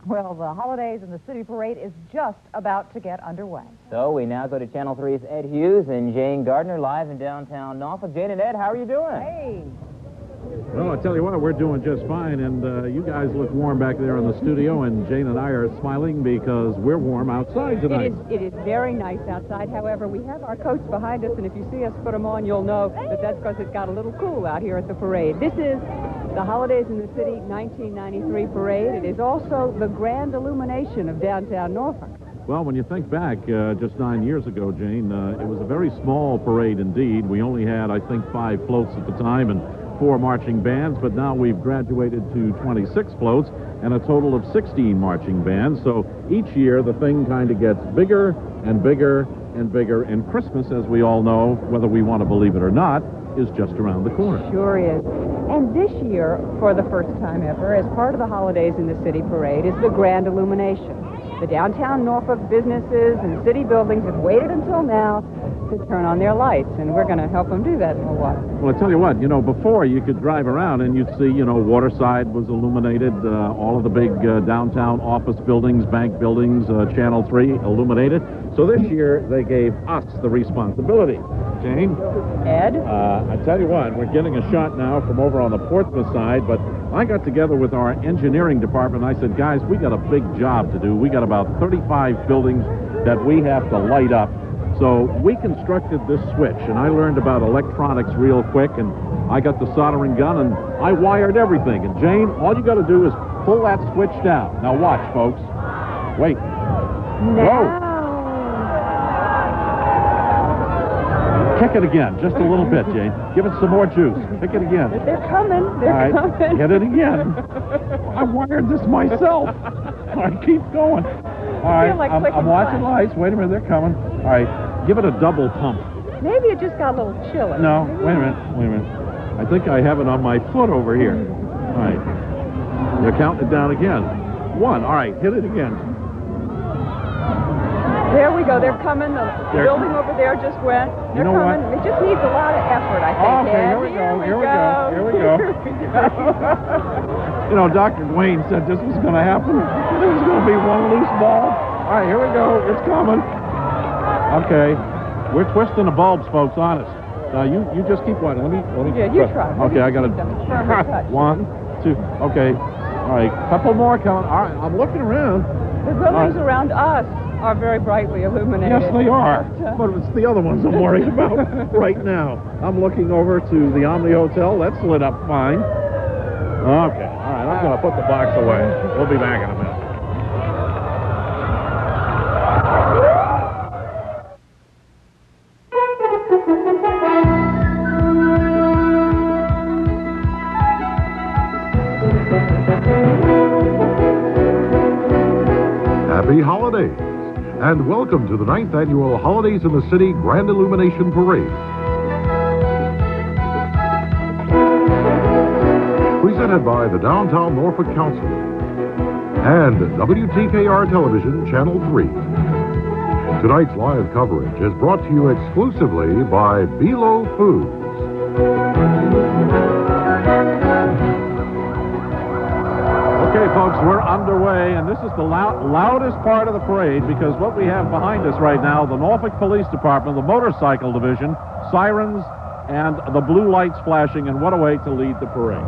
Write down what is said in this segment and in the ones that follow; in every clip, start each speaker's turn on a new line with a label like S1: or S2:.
S1: Well, the Holidays in the City Parade is just about to get underway.
S2: So we now go to Channel 3's Ed Hughes and Jane Gardner live in downtown Norfolk. Jane and Ed, how are you doing?
S1: Hey.
S3: Well, I tell you what, we're doing just fine, and you guys look warm back there in the studio, and Jane and I are smiling because we're warm outside tonight.
S4: It is very nice outside. However, we have our coats behind us, and if you see us put them on, you'll know that that's because it got a little cool out here at the parade. This is the Holidays in the City 1993 parade. It is also the grand illumination of downtown Norfolk.
S3: Well, when you think back, just 9 years ago, Jane, it was a very small parade indeed. We only had, I think, 5 floats at the time and 4 marching bands, but now we've graduated to 26 floats and a total of 16 marching bands. So each year the thing kind of gets bigger and bigger and bigger, and Christmas, as we all know, whether we want to believe it or not, is just around the corner.
S4: Sure is. And this year, for the first time ever, as part of the Holidays in the City parade, is the grand illumination. The downtown Norfolk businesses and city buildings have waited until now to turn on their lights, and we're going to help them do that in a while.
S3: Well, I tell you what, before you could drive around and you'd see, Waterside was illuminated, all of the big downtown office buildings, bank buildings, Channel 3 illuminated. So this year they gave us the responsibility. Jane?
S4: Ed?
S3: I tell you what, we're getting a shot now from over on the Portsmouth side, but I got together with our engineering department and I said, guys, we got a big job to do. We got about 35 buildings that we have to light up. So we constructed this switch, and I learned about electronics real quick, and I got the soldering gun, and I wired everything. And Jane, all you got to do is pull that switch down. Now watch, folks. Wait.
S4: Now.
S3: Kick it again, just a little bit, Jane. Give it some more juice. Kick it again.
S4: They're coming. They're coming.
S3: Hit it again. I wired this myself. All right, keep going. All right,
S4: like
S3: I'm watching lights. Wait a minute, they're coming. All right, give it a double pump.
S4: Maybe it just got a little chilly.
S3: No, wait a minute. I think I have it on my foot over here. All right, you're counting it down again. 1. All right, hit it again.
S4: There we go. They're coming. The building over there just went. They're coming. It just needs a lot of effort, I think.
S3: Okay, here we go. Dr. Dwayne said this was going to happen. There was going to be one loose ball. All right, here we go. It's coming. Okay. We're twisting the bulbs, folks, honest. Now, you just keep watching. Let me
S4: Yeah, you try.
S3: Okay, I got it. 1, 2. Okay. All right, couple more coming. All right, I'm looking around.
S4: The buildings around us are very brightly illuminated.
S3: Yes, they are. But it's the other ones I'm worried about right now. I'm looking over to the Omni Hotel. That's lit up fine. Okay. All right, I'm going to put the box away. We'll be back in a minute.
S5: Happy holidays, and welcome to the 9th Annual Holidays in the City Grand Illumination Parade. Presented by the Downtown Norfolk Council and WTKR Television Channel 3. Tonight's live coverage is brought to you exclusively by Below Foods.
S3: Okay, folks, we're underway, and this is the loudest part of the parade because what we have behind us right now, the Norfolk Police Department, the motorcycle division, sirens, and the blue lights flashing, and what a way to lead the parade.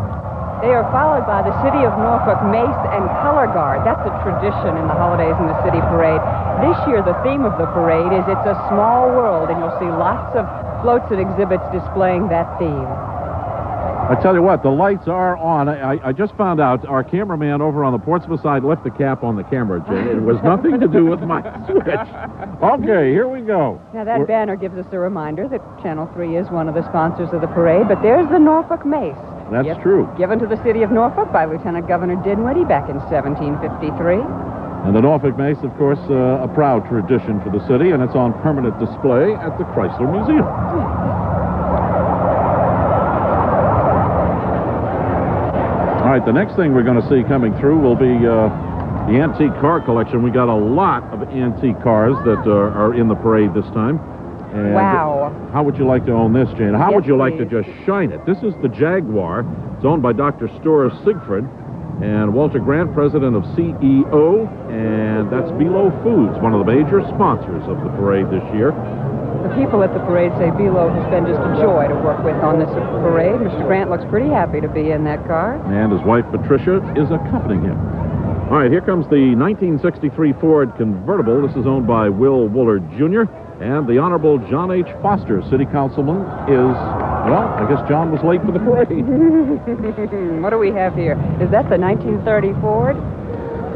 S4: They are followed by the City of Norfolk Mace and Color Guard. That's a tradition in the Holidays in the City parade. This year, the theme of the parade is It's a Small World, and you'll see lots of floats and exhibits displaying that theme.
S3: I tell you what, the lights are on. I just found out our cameraman over on the Portsmouth side left the cap on the camera, Jane. It was nothing to do with my switch. Okay, here we go.
S4: Now, that banner gives us a reminder that Channel 3 is one of the sponsors of the parade, but there's the Norfolk Mace.
S3: That's true.
S4: Given to the city of Norfolk by Lieutenant Governor Dinwiddie back in 1753.
S3: And the Norfolk Mace, of course, a proud tradition for the city, and it's on permanent display at the Chrysler Museum. All right, the next thing we're going to see coming through will be the antique car collection. We got a lot of antique cars that are in the parade this time. And
S4: wow.
S3: How would you like to own this, Jane? How would you like to just shine it? This is the Jaguar. It's owned by Dr. Storer Siegfried. And Walter Grant, president of CEO, and that's Below Foods, one of the major sponsors of the parade this year.
S4: The people at the parade say Below has been just a joy to work with on this parade. Mr. Grant looks pretty happy to be in that car.
S3: And his wife, Patricia, is accompanying him. All right, here comes the 1963 Ford convertible. This is owned by Will Woolard, Jr., and the Honorable John H. Foster, City Councilman, is, well, I guess John was late for the parade.
S4: What do we have here? Is that the 1930 Ford?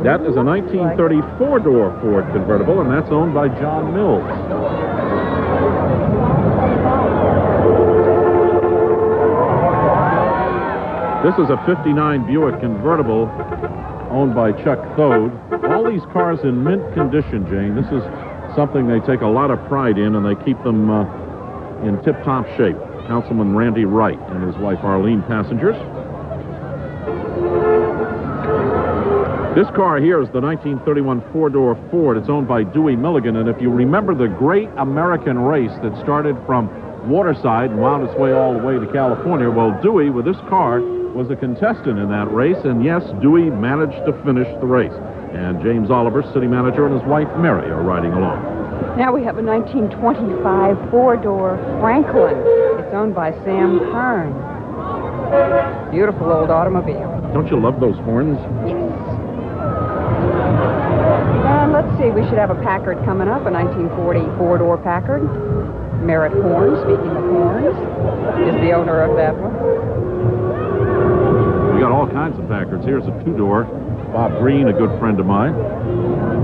S3: That is a 1930 four-door Ford convertible, and that's owned by John Mills. This is a 59 Buick convertible owned by Chuck Thode. All these cars in mint condition, Jane. This is something they take a lot of pride in, and they keep them in tip-top shape. Councilman Randy Wright and his wife Arlene passengers. This car here is the 1931 four-door Ford. It's owned by Dewey Milligan, and if you remember the great American race that started from Waterside and wound its way all the way to California, well, Dewey, with this car, was a contestant in that race, and yes, Dewey managed to finish the race. And James Oliver, city manager, and his wife Mary are riding along.
S4: Now we have a 1925 four-door Franklin. It's owned by Sam Kern. Beautiful old automobile.
S3: Don't you love those horns?
S4: Yes. And let's see, we should have a Packard coming up, a 1940 four-door Packard. Merritt Horn, speaking of horns, is the owner of that one.
S3: We got all kinds of Packards. Here's a two-door. Bob Green, a good friend of mine.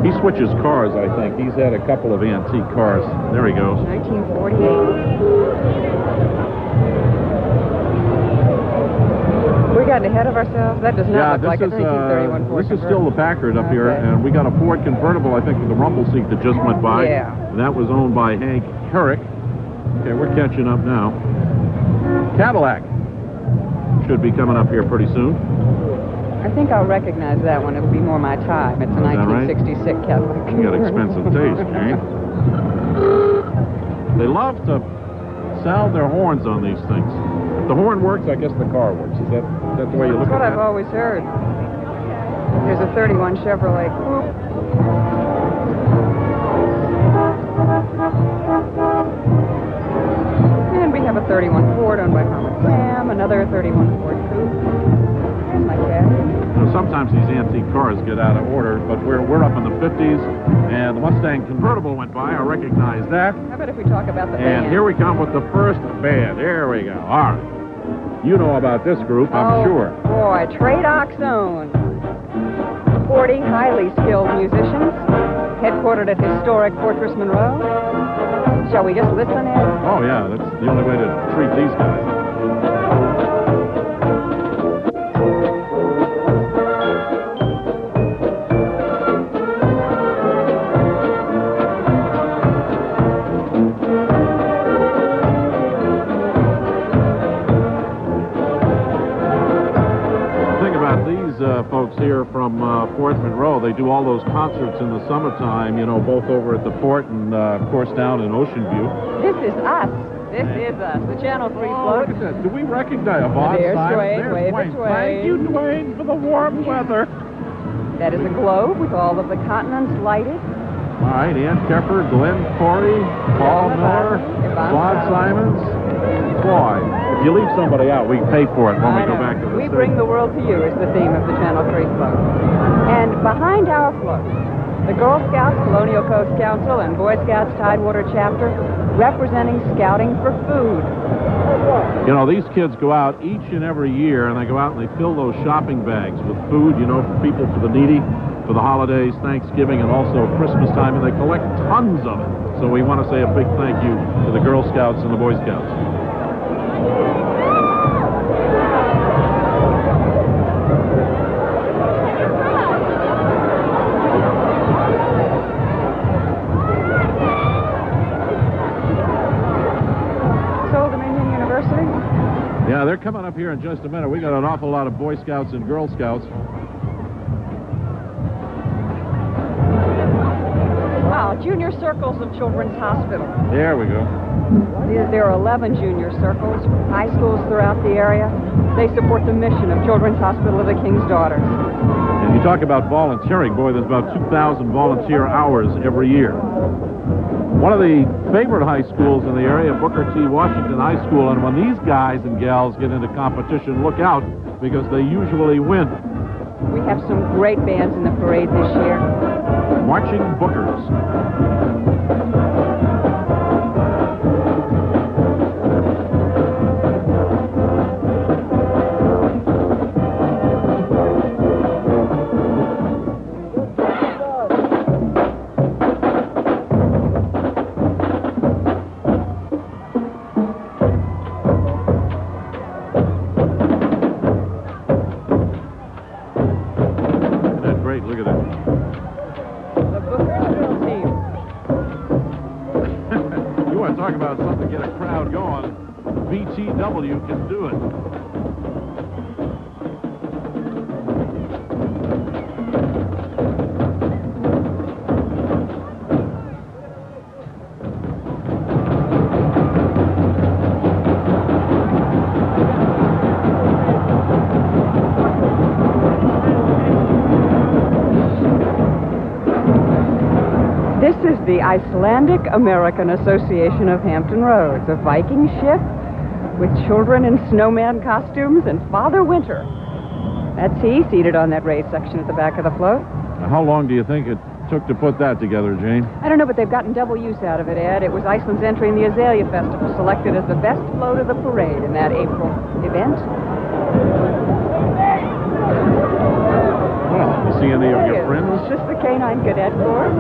S3: He switches cars, I think. He's had a couple of antique cars. There he goes.
S4: 1948. We got ahead of ourselves. That does not look like a 1931 Ford.
S3: This is still the Packard up here, and we got a Ford convertible, I think, with a rumble seat that just went by.
S4: Yeah.
S3: And that was owned by Hank Herrick. Okay, we're catching up now. Cadillac should be coming up here pretty soon.
S4: I think I'll recognize that one. It'll be more my time. It's a 1966 Cadillac.
S3: You got expensive taste, Jane. They love to sound their horns on these things. If the horn works, I guess the car works. Is that the way you look at that?
S4: That's what I've always heard. Here's a 31 Chevrolet Coupe. And we have a 31 Ford owned by Thomas Graham, another 31 Ford Coupe. Here's my cat.
S3: Sometimes these antique cars get out of order, but we're up in the 50s, and the Mustang convertible went by. I recognize that.
S4: How about if we talk about the band?
S3: And here we come with the first band. Here we go. All right. You know about this group, I'm sure.
S4: Boy, Tradox owned. 40 highly skilled musicians, headquartered at historic Fortress Monroe. Shall we just listen in?
S3: Oh, yeah, that's the only way to treat these guys. Folks here from Fort Monroe, they do all those concerts in the summertime, you know, both over at the port and, of course, down in Ocean View.
S4: This is us. This is us, the Channel 3 float.
S3: Look at that. Do we recognize Bob
S4: There's
S3: Simon?
S4: Dwayne. Wave at Dwayne.
S3: Thank you, Dwayne, for the warm weather.
S4: That is a globe with all of the continents lighted.
S3: All right, Ann Kepper, Glenn Corey, Paul Miller, Bob Simons. Boy, if you leave somebody out, we pay for it when we go back to the
S4: We bring the world to you is the theme of the Channel 3 float. And behind our float, the Girl Scouts Colonial Coast Council and Boy Scouts Tidewater Chapter representing scouting for food.
S3: You know, these kids go out each and every year, and they go out and they fill those shopping bags with food, you know, for people, for the needy, for the holidays, Thanksgiving, and also Christmas time, and they collect tons of it. So we want to say a big thank you to the Girl Scouts and the Boy Scouts. Yeah, they're coming up here in just a minute. We got an awful lot of Boy Scouts and Girl Scouts.
S4: Wow, Junior Sir. circles of Children's Hospital.
S3: There we go.
S4: There are 11 junior circles, high schools throughout the area. They support the mission of Children's Hospital of the King's Daughters.
S3: And you talk about volunteering. Boy, there's about 2,000 volunteer hours every year. One of the favorite high schools in the area, Booker T. Washington High School, and when these guys and gals get into competition, look out, because they usually win.
S4: We have some great bands in the parade this year.
S3: Marching Bookers. Look at that.
S4: The Booker's drill team.
S3: You want to talk about something to get a crowd going? BTW can do it.
S4: This is the Icelandic American Association of Hampton Roads, a Viking ship with children in snowman costumes and Father Winter. That's he seated on that raised section at the back of the float.
S3: Now, how long do you think it took to put that together, Jane?
S4: I don't know, but they've gotten double use out of it, Ed. It was Iceland's entry in the Azalea Festival, selected as the best float of the parade in that April event.
S3: Well, you see any of your friends?
S4: Is this the Canine Cadet Corps?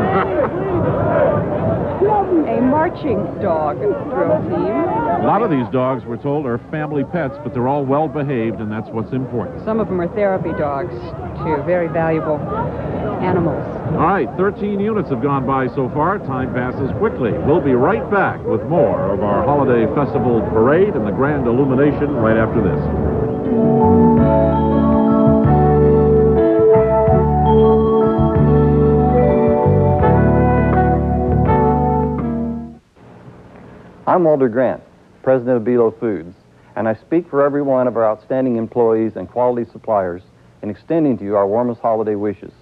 S4: A marching dog drill team.
S3: A lot of these dogs, we're told, are family pets, but they're all well behaved, and that's what's important.
S4: Some of them are therapy dogs, too. Very valuable animals.
S3: All right, 13 units have gone by so far. Time passes quickly. We'll be right back with more of our Holiday Festival Parade and the Grand Illumination right after this.
S6: I'm Walter Grant, President of Belo Foods, and I speak for every one of our outstanding employees and quality suppliers in extending to you our warmest holiday wishes.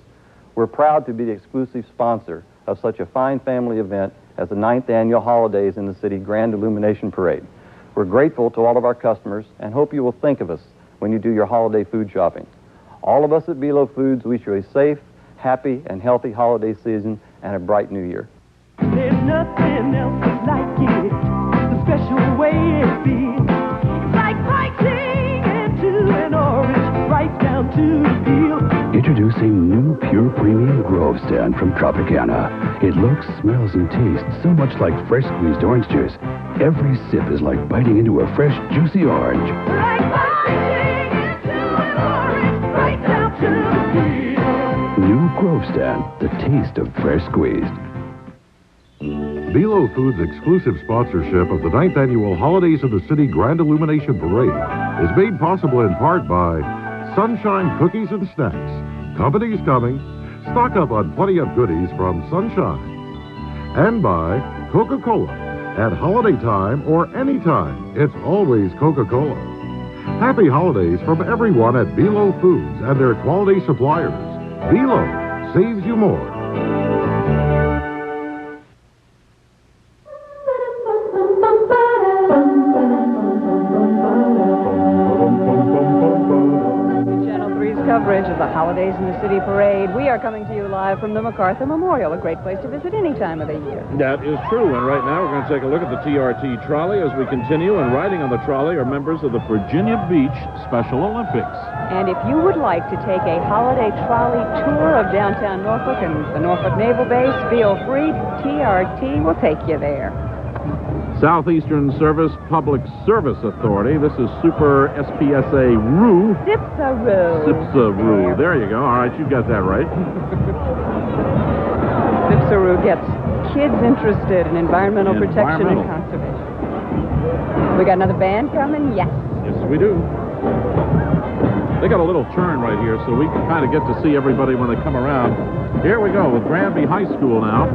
S6: We're proud to be the exclusive sponsor of such a fine family event as the 9th Annual Holidays in the City Grand Illumination Parade. We're grateful to all of our customers and hope you will think of us when you do your holiday food shopping. All of us at Belo Foods wish you a safe, happy, and healthy holiday season and a bright new year.
S7: There's nothing else like it, the special way it feels. It's like biting into an orange, right down to the peel.
S8: Introducing new Pure Premium Grove Stand from Tropicana. It looks, smells, and tastes so much like fresh squeezed orange juice. Every sip is like biting into a fresh, juicy orange.
S7: Like biting into an orange, right down to the peel.
S8: New Grove Stand, the taste of fresh squeezed.
S5: Belo Foods' exclusive sponsorship of the 9th Annual Holidays of the City Grand Illumination Parade is made possible in part by Sunshine Cookies and Snacks. Company's coming. Stock up on plenty of goodies from Sunshine. And by Coca-Cola. At holiday time or any time, it's always Coca-Cola. Happy holidays from everyone at Belo Foods and their quality suppliers. Belo saves you more.
S4: Coverage of the Holidays in the City Parade. We are coming to you live from the MacArthur Memorial, a great place to visit any time of the year.
S3: That is true, and right now we're going to take a look at the TRT trolley as we continue, and riding on the trolley are members of the Virginia Beach Special Olympics.
S4: And if you would like to take a holiday trolley tour of downtown Norfolk and the Norfolk Naval Base, feel free. TRT will take you there.
S3: Southeastern Service Public Service Authority. This is Super SPSA RU.
S4: Zipsa-roo.
S3: Zipsa-roo. There you go. All right, you got that right.
S4: Zipsa-roo gets kids interested in environmental protection and conservation. We got another band coming? Yes.
S3: Yes, we do. They got a little turn right here, so we can kind of get to see everybody when they come around. Here we go with Granby High School now.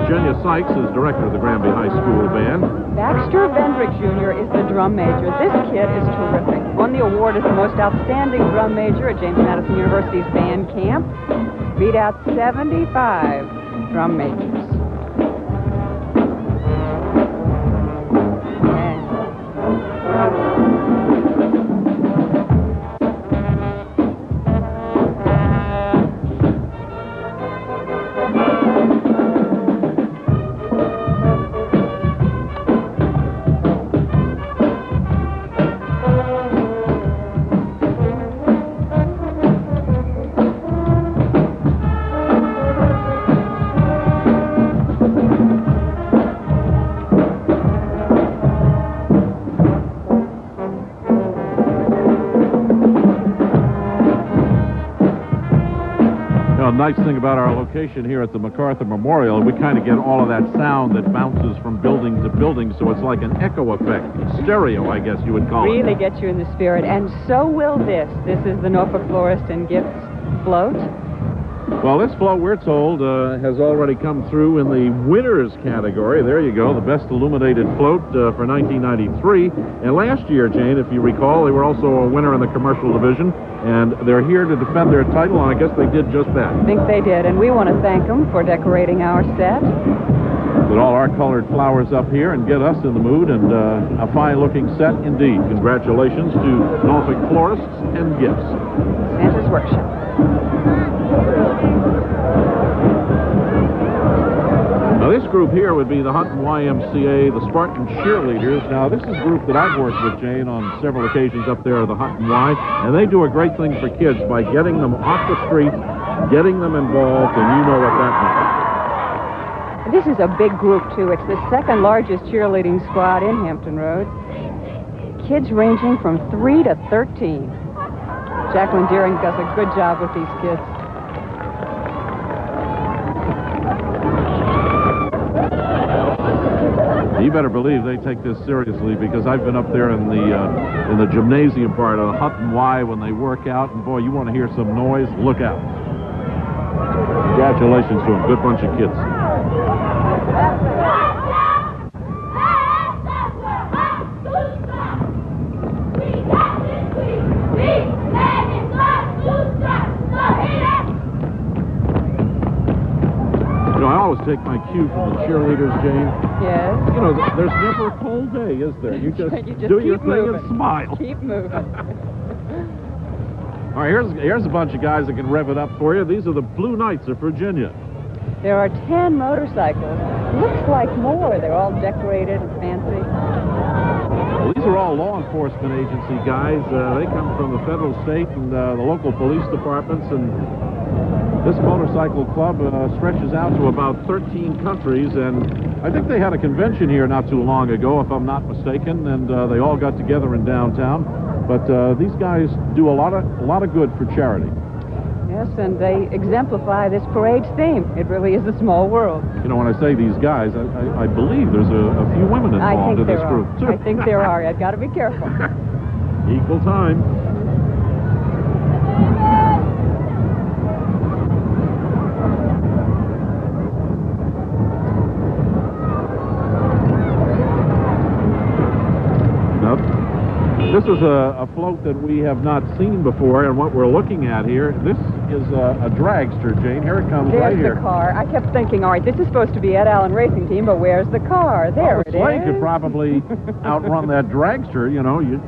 S3: Virginia Sykes is director of the Granby High School band.
S4: Baxter Vendrick Jr. is the drum major. This kid is terrific. Won the award as the most outstanding drum major at James Madison University's band camp. Beat out 75 drum majors.
S3: Nice thing about our location here at the MacArthur Memorial, we kind of get all of that sound that bounces from building to building, so it's like an echo effect. Stereo, I guess you would call it.
S4: Really gets you in the spirit, and so will this. This is the Norfolk Florist and Gifts float.
S3: Well, this float, we're told, has already come through in the winners category. There you go, the best illuminated float for 1993. And last year, Jane, if you recall, they were also a winner in the commercial division, and they're here to defend their title, and I guess they did just that.
S4: I think they did, and we want to thank them for decorating our set.
S3: With all our colored flowers up here and get us in the mood, and a fine-looking set indeed. Congratulations to Norfolk Florists and Gifts.
S4: Santa's Workshop.
S3: Now, this group here would be the Hutton YMCA, the Spartan Cheerleaders. Now, this is a group that I've worked with, Jane, on several occasions up there at the Hutton Y, and they do a great thing for kids by getting them off the street, getting them involved, and you know what that means.
S4: This is a big group, too. It's the second largest cheerleading squad in Hampton Roads. Kids ranging from 3 to 13. Jacqueline Deering does a good job with these kids.
S3: You better believe they take this seriously, because I've been up there in the gymnasium part of the Hutton Y when they work out, and boy, you want to hear some noise, look out. Congratulations to them. Good bunch of kids. You know, I always take my cue from the cheerleaders, Jane.
S4: Yes.
S3: You know, there's never a cold day, is there? You just do your thing
S4: moving.
S3: and smile.
S4: Keep moving.
S3: All right, here's a bunch of guys that can rev it up for you. These are the Blue Knights of Virginia.
S4: There are 10 motorcycles. Looks like more. They're all decorated and fancy.
S3: Well, these are all law enforcement agency guys. They come from the federal, state, and the local police departments, and this motorcycle club stretches out to about 13 countries, and I think they had a convention here not too long ago, if I'm not mistaken, and they all got together in downtown. But these guys do a lot of good for charity.
S4: Yes, and they exemplify this parade's theme. It really is a small world.
S3: You know, when I say these guys, I believe there's a few women involved in this group, too.
S4: I think there are. I've got to be careful.
S3: Equal time. This is a float that we have not seen before, and what we're looking at here, this is a dragster, Jane. Here it comes.
S4: There's
S3: right here.
S4: The car. I kept thinking, all right, this is supposed to be Ed Allen Racing Team, but where's the car? There it is.
S3: Sleigh could probably outrun that dragster, you know, you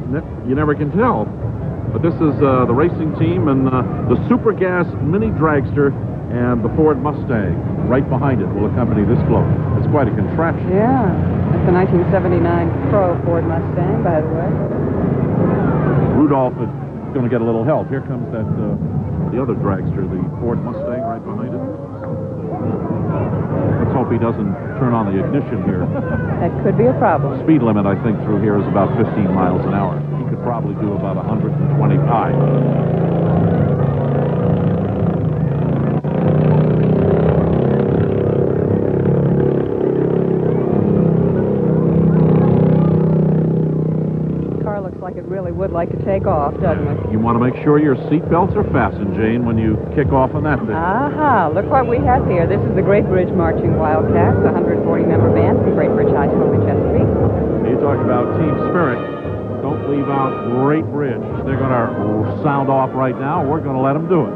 S3: never can tell. But this is the racing team and the Super Gas Mini Dragster and the Ford Mustang right behind it will accompany this float. It's quite a contraption.
S4: Yeah, it's a 1979 Pro Ford Mustang, by the way.
S3: Rudolph is going to get a little help. Here comes that the other dragster, the Ford Mustang, right behind it. Let's hope he doesn't turn on the ignition here.
S4: That could be a problem.
S3: Speed limit, I think, through here is about 15 miles an hour. He could probably do about 125.
S4: Like it really would like to take off, doesn't it?
S3: You want to make sure your seat belts are fastened, Jane, when you kick off on that thing.
S4: Aha, look what we have here. This is the Great Bridge Marching Wildcats, a 140-member band from Great Bridge High School in Chesapeake.
S3: You talk about team spirit. Don't leave out Great Bridge. They're going to sound off right now. We're going to let them do it.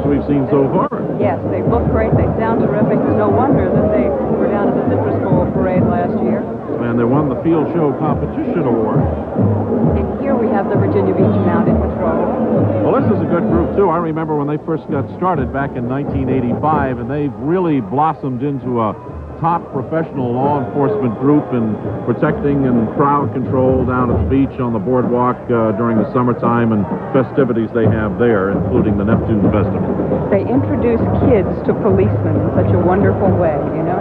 S3: We've seen so far.
S4: Yes, they look great. They sound terrific. There's no wonder that they were down at the Citrus Bowl parade last year.
S3: And they won the Field Show Competition Award.
S4: And here we have the Virginia Beach Mounted Patrol.
S3: Well, this is a good group, too. I remember when they first got started back in 1985, and they've really blossomed into a top professional law enforcement group in protecting and crowd control down at the beach on the boardwalk during the summertime and festivities they have there, including the Neptune Festival.
S4: They introduce kids to policemen in such a wonderful way, you know?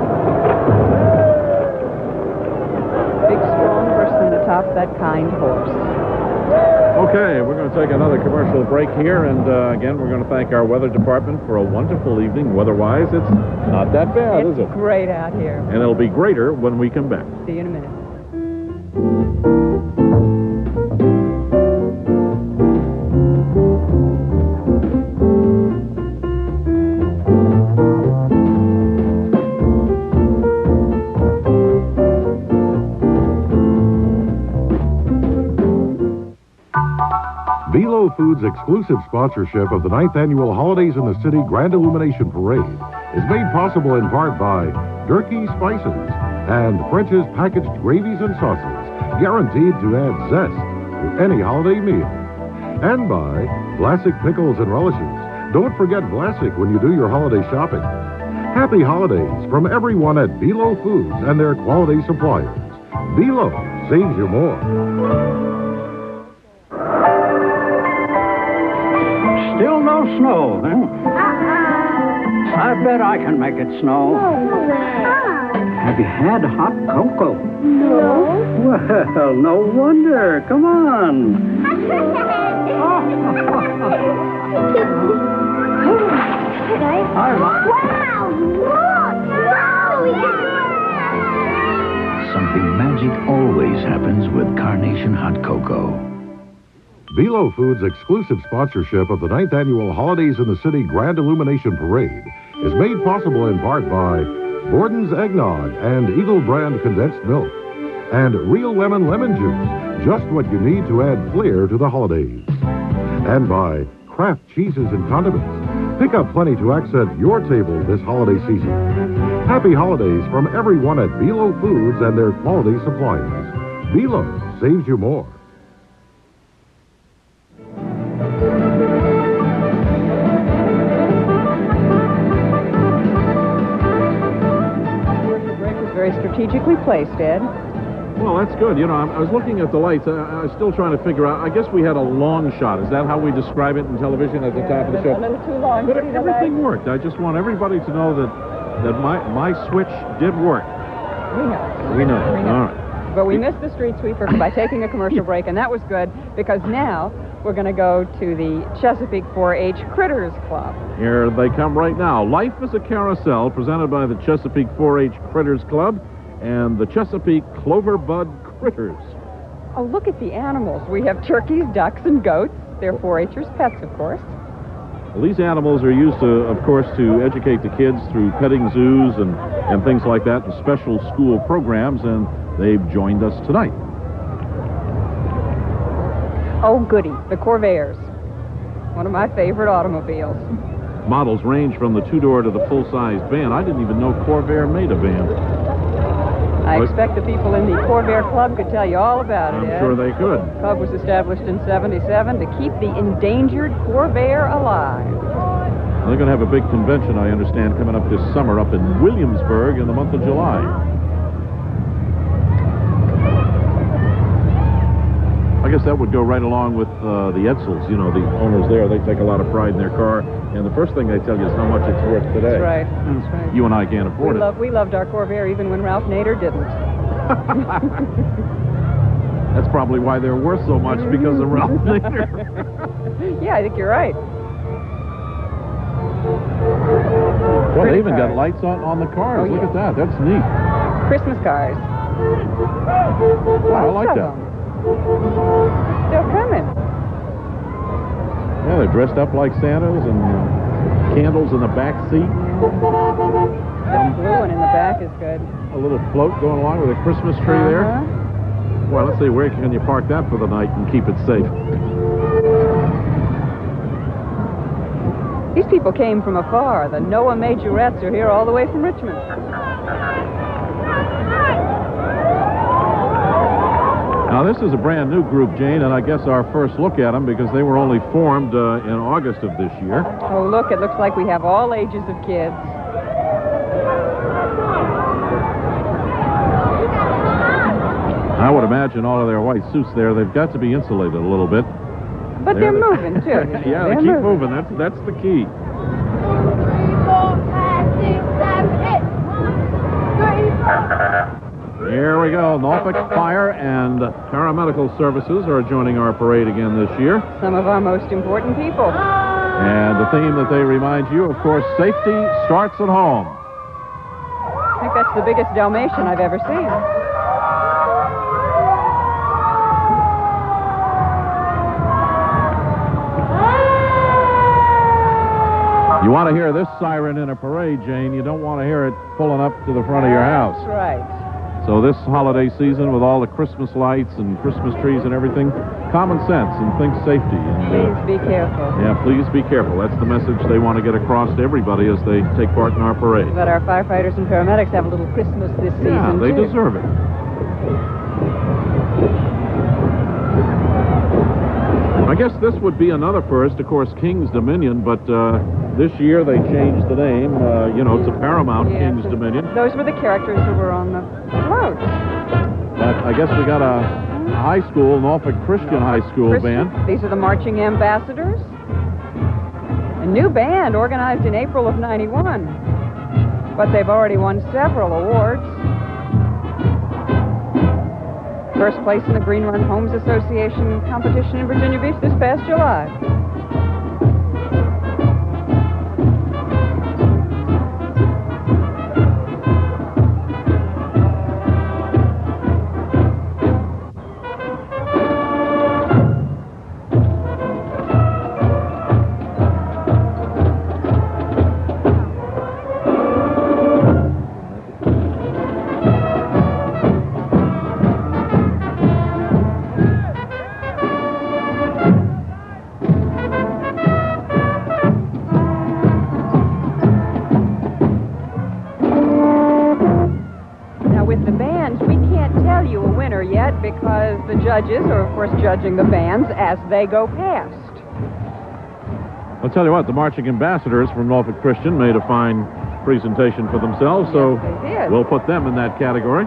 S4: Big, strong person atop that kind horse.
S3: Okay, we're going to take another commercial break here, and again, we're going to thank our weather department for a wonderful evening. Weather-wise, it's not that bad, is it?
S4: It's great out here.
S3: And it'll be greater when we come back.
S4: See you in a minute.
S5: Velo Foods' exclusive sponsorship of the 9th Annual Holidays in the City Grand Illumination Parade is made possible in part by Durkee Spices and French's packaged gravies and sauces, guaranteed to add zest to any holiday meal. And by Vlasic Pickles and Relishes. Don't forget Vlasic when you do your holiday shopping. Happy holidays from everyone at Velo Foods and their quality suppliers. Velo saves you more.
S9: Still no snow, huh? I bet I can make it snow. Have you had hot cocoa?
S10: No.
S9: Well, no wonder. Come on.
S10: Wow! Look!
S8: Something magic always happens with Carnation Hot Cocoa.
S5: Velo Foods' exclusive sponsorship of the 9th Annual Holidays in the City Grand Illumination Parade is made possible in part by Borden's Eggnog and Eagle Brand Condensed Milk and Real Lemon Lemon Juice, just what you need to add flair to the holidays. And by Kraft Cheeses and Condiments. Pick up plenty to accent your table this holiday season. Happy holidays from everyone at Velo Foods and their quality suppliers. Velo saves you more.
S4: Very strategically placed, Ed.
S3: Well, that's good. You know, I was looking at the lights. I was still trying to figure out. I guess we had a long shot. Is that how we describe it in television at the top of the show?
S4: A little too long.
S3: But everything worked. I just want everybody to know that my switch did work. We know. All right.
S4: But we missed the street sweeper by taking a commercial break, and that was good because now we're going to go to the Chesapeake 4-H Critters Club.
S3: Here they come right now. Life is a Carousel, presented by the Chesapeake 4-H Critters Club and the Chesapeake Cloverbud Critters.
S4: Oh, look at the animals. We have turkeys, ducks, and goats. They're 4-H'ers, pets, of course.
S3: Well, these animals are used, of course, to educate the kids through petting zoos and things like that, and special school programs, and they've joined us tonight.
S4: Oh, goody, the Corvairs. One of my favorite automobiles.
S3: Models range from the two-door to the full-size van. I didn't even know Corvair made a van.
S4: I expect the people in the Corvair Club could tell you all about it,
S3: I'm
S4: Ed.
S3: sure they could.
S4: The club was established in '77 to keep the endangered Corvair alive.
S3: They're going to have a big convention, I understand, coming up this summer up in Williamsburg in the month of July. I guess that would go right along with the Edsels. You know, the owners there, they take a lot of pride in their car. And the first thing they tell you is how much it's worth today.
S4: That's right. That's right.
S3: You and I can't afford it.
S4: We loved our Corvair even when Ralph Nader didn't.
S3: That's probably why they're worth so much, because of Ralph Nader.
S4: Yeah, I think you're right.
S3: Well, they
S4: Pretty
S3: even
S4: cars.
S3: got lights on the cars.
S4: Oh,
S3: Look
S4: yeah.
S3: at that. That's neat.
S4: Christmas cars.
S3: Wow, I like that.
S4: Still coming.
S3: Yeah, they're dressed up like Santas and candles in the back seat.
S4: That blue one in the back is good.
S3: A little float going along with a Christmas tree there. Well, let's see, where can you park that for the night and keep it safe?
S4: These people came from afar. The Noah Majorettes are here all the way from Richmond.
S3: Now, this is a brand new group, Jane, and I guess our first look at them, because they were only formed in August of this year.
S4: Oh, look, it looks like we have all ages of kids.
S3: I would imagine all of their white suits there, they've got to be insulated a little bit.
S4: But they're moving, too.
S3: Yeah,
S4: They're
S3: they keep moving. That's the key.
S10: 3, 4, 5, 6, 7, 8. 1, 2, 3, 4.
S3: Here we go. Norfolk Fire and Paramedical Services are joining our parade again this year.
S4: Some of our most important people.
S3: And the theme that they remind you, of course, safety starts at home.
S4: I think that's the biggest Dalmatian I've ever seen.
S3: You want to hear this siren in a parade, Jane. You don't want to hear it pulling up to the front of your house.
S4: That's right.
S3: So this holiday season, with all the Christmas lights and Christmas trees and everything, common sense and think safety. And,
S4: Please be careful.
S3: yeah, please be careful. That's the message they want to get across to everybody as they take part in our parade.
S4: But our firefighters and paramedics have a little Christmas this season,
S3: Yeah, they
S4: too.
S3: deserve it. I guess this would be another first, of course, King's Dominion, but this year they changed the name, you know, to Paramount King's Dominion.
S4: Those were the characters who were on the float.
S3: But I guess we got a high school, Norfolk Christian High School band.
S4: These are the marching ambassadors. A new band organized in April of '91. But they've already won several awards. First place in the Green Run Homes Association competition in Virginia Beach this past July. Because the judges are, of course, judging the bands as they go past.
S3: I'll tell you what, the marching ambassadors from Norfolk Christian made a fine presentation for themselves, so
S4: Yes, they did.
S3: we'll put them in that category.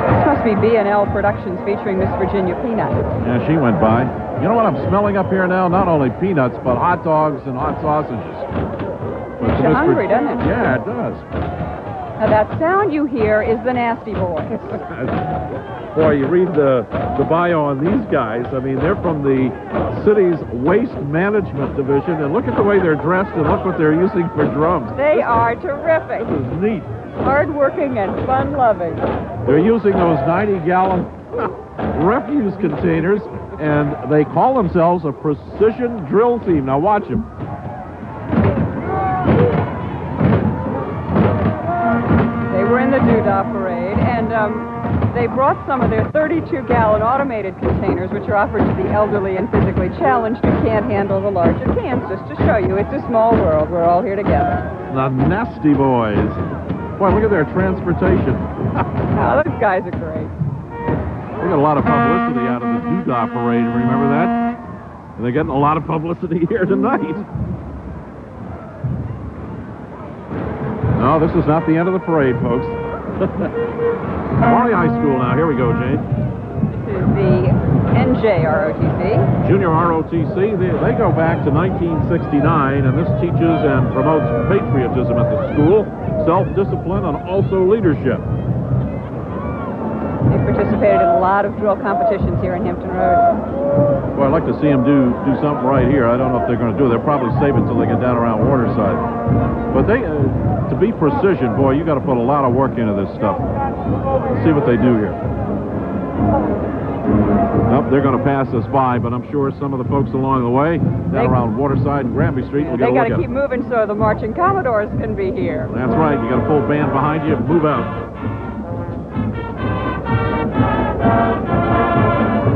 S4: This must be B&L Productions featuring Miss Virginia Peanut.
S3: Yeah, she went by. You know what I'm smelling up here now? Not only peanuts, but hot dogs and hot sausages.
S4: Makes you hungry, doesn't it?
S3: Yeah, it does.
S4: Now, that sound you hear is the Nasty Boys.
S3: Boy, you read the bio on these guys. I mean, they're from the city's waste management division, and look at the way they're dressed, and look what they're using for drums.
S4: They are terrific.
S3: This is neat.
S4: Hard-working and fun-loving.
S3: They're using those 90-gallon refuse containers, and they call themselves a precision drill team. Now watch them.
S4: They were in the Doodah Parade, and they brought some of their 32-gallon automated containers, which are offered to the elderly and physically challenged who can't handle the larger cans, just to show you it's a small world. We're all here together.
S3: The Nasty Boys. Boy, look at their transportation.
S4: Oh, those guys are great.
S3: We got a lot of publicity out of the Doodah Parade, remember that? And they're getting a lot of publicity here tonight. No, this is not the end of the parade, folks. Maury High School now. Here we go, Jane.
S4: This is the NJROTC.
S3: Junior ROTC. They go back to 1969, and this teaches and promotes patriotism at the school, self-discipline, and also leadership.
S4: They participated in a lot of drill competitions here in Hampton Roads.
S3: Well, I'd like to see them do something right here. I don't know if they're going to do it. They'll probably save it until they get down around Waterside. But they, to be precision, boy, you got to put a lot of work into this stuff. Let's see what they do here. Nope, they're going to pass us by, but I'm sure some of the folks along the way, down around Waterside and Granby Street, will get a look at it.
S4: They got to keep moving so the marching Commodores can be here.
S3: That's right. You got a full band behind you. Move out.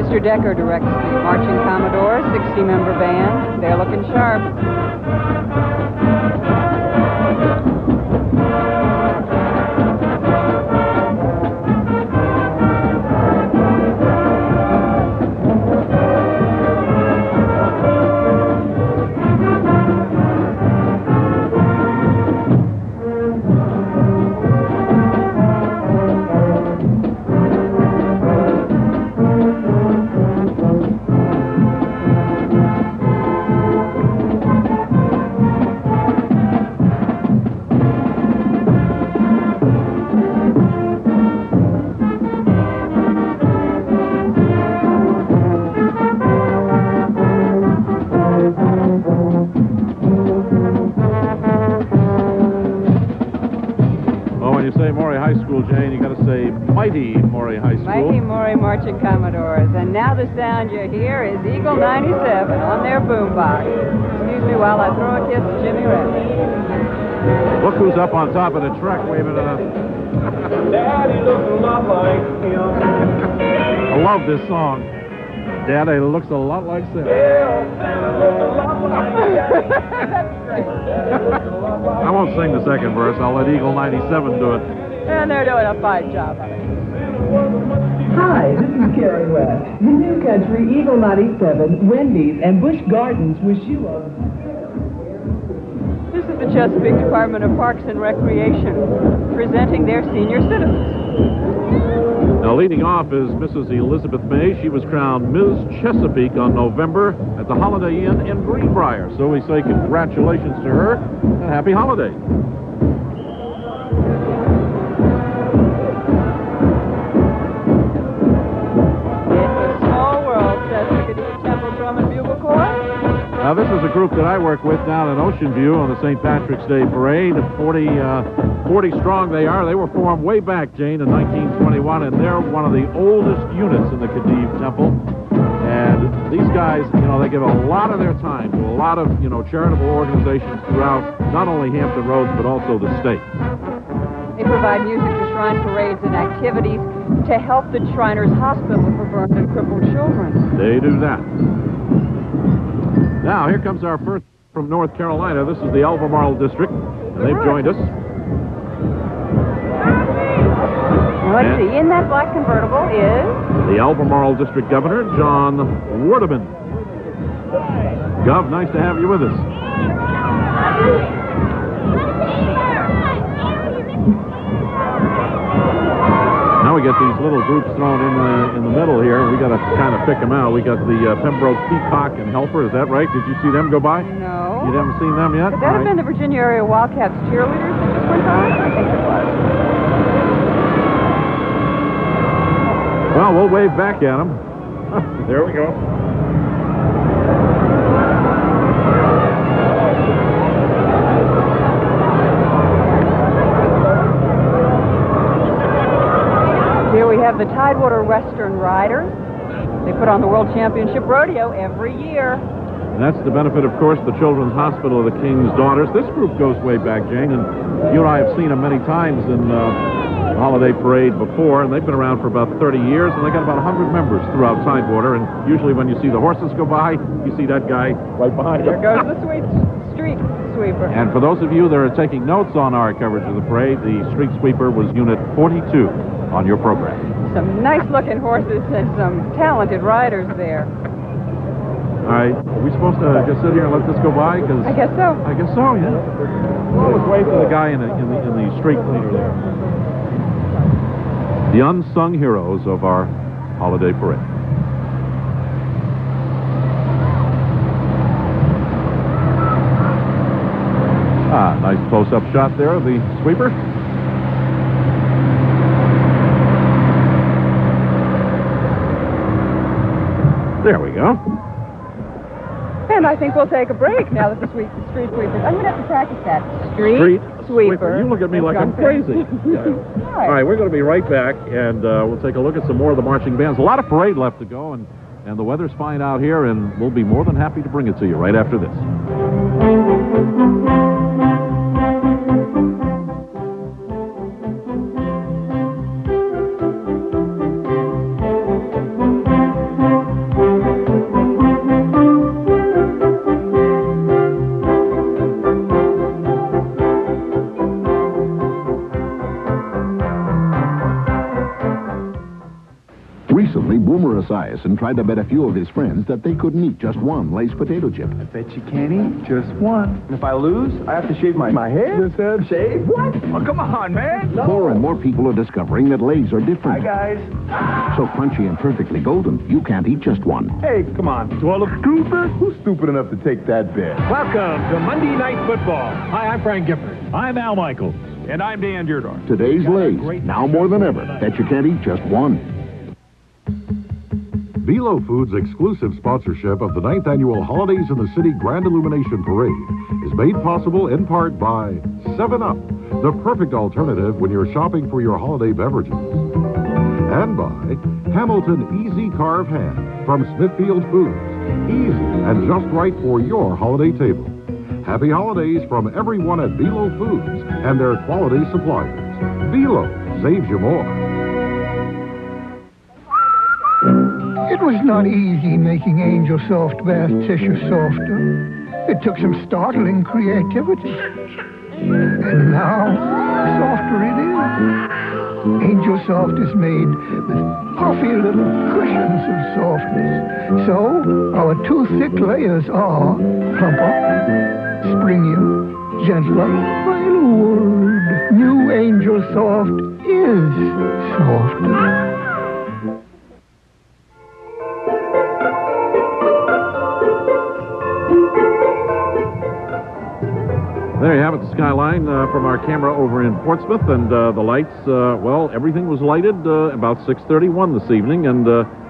S4: Mr. Decker directs the marching Commodores, 60-member band. They're looking sharp.
S3: Jane, you got to say Mighty Maury High School.
S4: Mighty Maury Marching Commodores. And now the sound you hear is Eagle 97 on their boombox. Excuse me while I throw a kiss to Jimmy Red.
S3: Look who's up on top of the truck waving at us.
S7: Daddy looks a lot like him.
S3: I love this song. Daddy looks a lot like Santa.
S7: Santa looks a lot like Daddy.
S4: That's great.
S3: I won't sing the second verse. I'll let Eagle 97 do it.
S4: And they're doing a fine job of it.
S11: Hi, this is Carrie West. The New Country, Eagle 97, Wendy's, and Busch Gardens wish you a...
S4: This is the Chesapeake Department of Parks and Recreation presenting their senior citizens.
S3: Now, leading off is Mrs. Elizabeth May. She was crowned Ms. Chesapeake on November at the Holiday Inn in Greenbrier. So we say congratulations to her and happy holiday. Now, this is a group that I work with down in Ocean View on the St. Patrick's Day Parade. 40 strong they are. They were formed way back, Jane, in 1921, and they're one of the oldest units in the Khedive Temple. And these guys, you know, they give a lot of their time to a lot of, you know, charitable organizations throughout not only Hampton Roads, but also the state.
S4: They provide music to shrine parades and activities to help the Shriners Hospital for burned and crippled children. They
S3: do that. Now, here comes our first from North Carolina. This is the Albemarle District, and they've joined us.
S4: Let's see, in that black convertible is...
S3: the Albemarle District Governor, John Wardeman. Gov, nice to have you with us. Now we get these little groups thrown in the middle here. We got to kind of pick them out. We got the Pembroke Peacock and Helper. Is that right? Did you see them go by?
S4: No.
S3: You haven't seen them yet?
S4: Could that have been the Virginia Area Wildcats cheerleaders that just went by? I think it was.
S3: Well, we'll wave back at them. There we go.
S4: Here we have the Tidewater Western riders. They put on the World Championship Rodeo every year.
S3: And that's the benefit, of course, the Children's Hospital of the King's Daughters. This group goes way back, Jane, and you and I have seen them many times in the holiday parade before, and they've been around for about 30 years, and they got about 100 members throughout Tidewater, and usually when you see the horses go by, you see that guy right behind
S4: There
S3: them.
S4: goes the street sweeper.
S3: And for those of you that are taking notes on our coverage of the parade, the street sweeper was Unit 42 on your program.
S4: Some nice-looking horses and some talented riders there.
S3: All right, are we supposed to just sit here and let this go by? Cause
S4: I guess so.
S3: I guess so, yeah. Well, let's wait for the guy in the street cleaner there. The unsung heroes of our holiday parade. Ah, nice close-up shot there of the sweeper. There we go.
S4: And I think we'll take a break now that the street sweepers. I'm going to have to practice that. Street sweeper.
S3: You look at me like I'm crazy. Yeah. All right, we're going to be right back, and we'll take a look at some more of the marching bands. A lot of parade left to go, and the weather's fine out here, and we'll be more than happy to bring it to you right after this.
S12: Recently, Boomer Esiason tried to bet a few of his friends that they couldn't eat just one Lay's potato chip.
S13: I bet you can't eat just one. And if I lose, I have to shave my head? This head? Shave? What? Oh, come on, man. No.
S12: More and more people are discovering that Lay's are different.
S13: Hi, guys.
S12: So crunchy and perfectly golden, you can't eat just one.
S13: Hey, come on. Do I look stupid? Who's stupid enough to take that bet?
S14: Welcome to Monday Night Football. Hi, I'm Frank Gifford. I'm Al Michaels. And I'm Dan Deardorff.
S12: Today's Lay's, now more than ever, that you can't eat just one.
S5: Velo Foods' exclusive sponsorship of the 9th Annual Holidays in the City Grand Illumination Parade is made possible in part by 7-Up, the perfect alternative when you're shopping for your holiday beverages. And by Hamilton Easy Carve Ham from Smithfield Foods. Easy and just right for your holiday table. Happy holidays from everyone at Velo Foods and their quality suppliers. Velo saves you more.
S15: It was not easy making Angel Soft bath tissue softer. It took some startling creativity. And now, softer it is. Angel Soft is made with puffy little cushions of softness. So, our 2 thick layers are plumper, springier, gentler. Final word. New Angel Soft is softer.
S3: There you have it, the skyline from our camera over in Portsmouth, and the lights, well, everything was lighted about 6:31 this evening, and